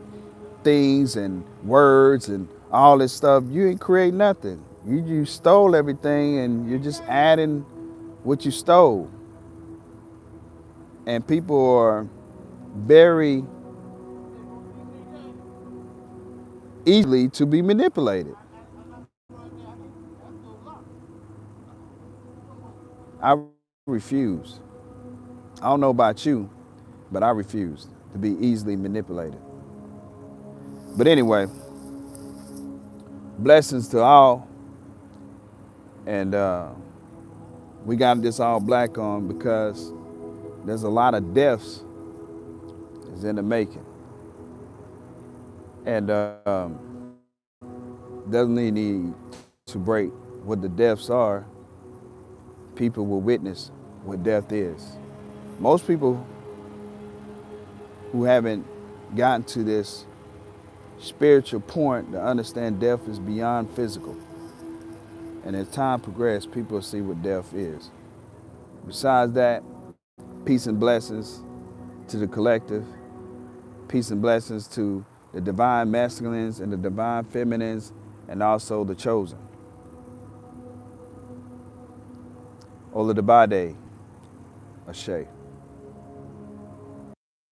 things and words and all this stuff. You ain't create nothing. You stole everything and you're just adding what you stole. And people are very easily to be manipulated. I refuse. I don't know about you, but I refuse to be easily manipulated. But anyway, blessings to all. And we got this all black on because there's a lot of deaths is in the making. And doesn't need to break what the deaths are. People will witness what death is. Most people who haven't gotten to this spiritual point to understand death is beyond physical. And as time progresses, people will see what death is. Besides that, peace and blessings to the collective. Peace and blessings to the divine masculines and the divine feminines, and also the chosen. Ola Dabade, Ashe.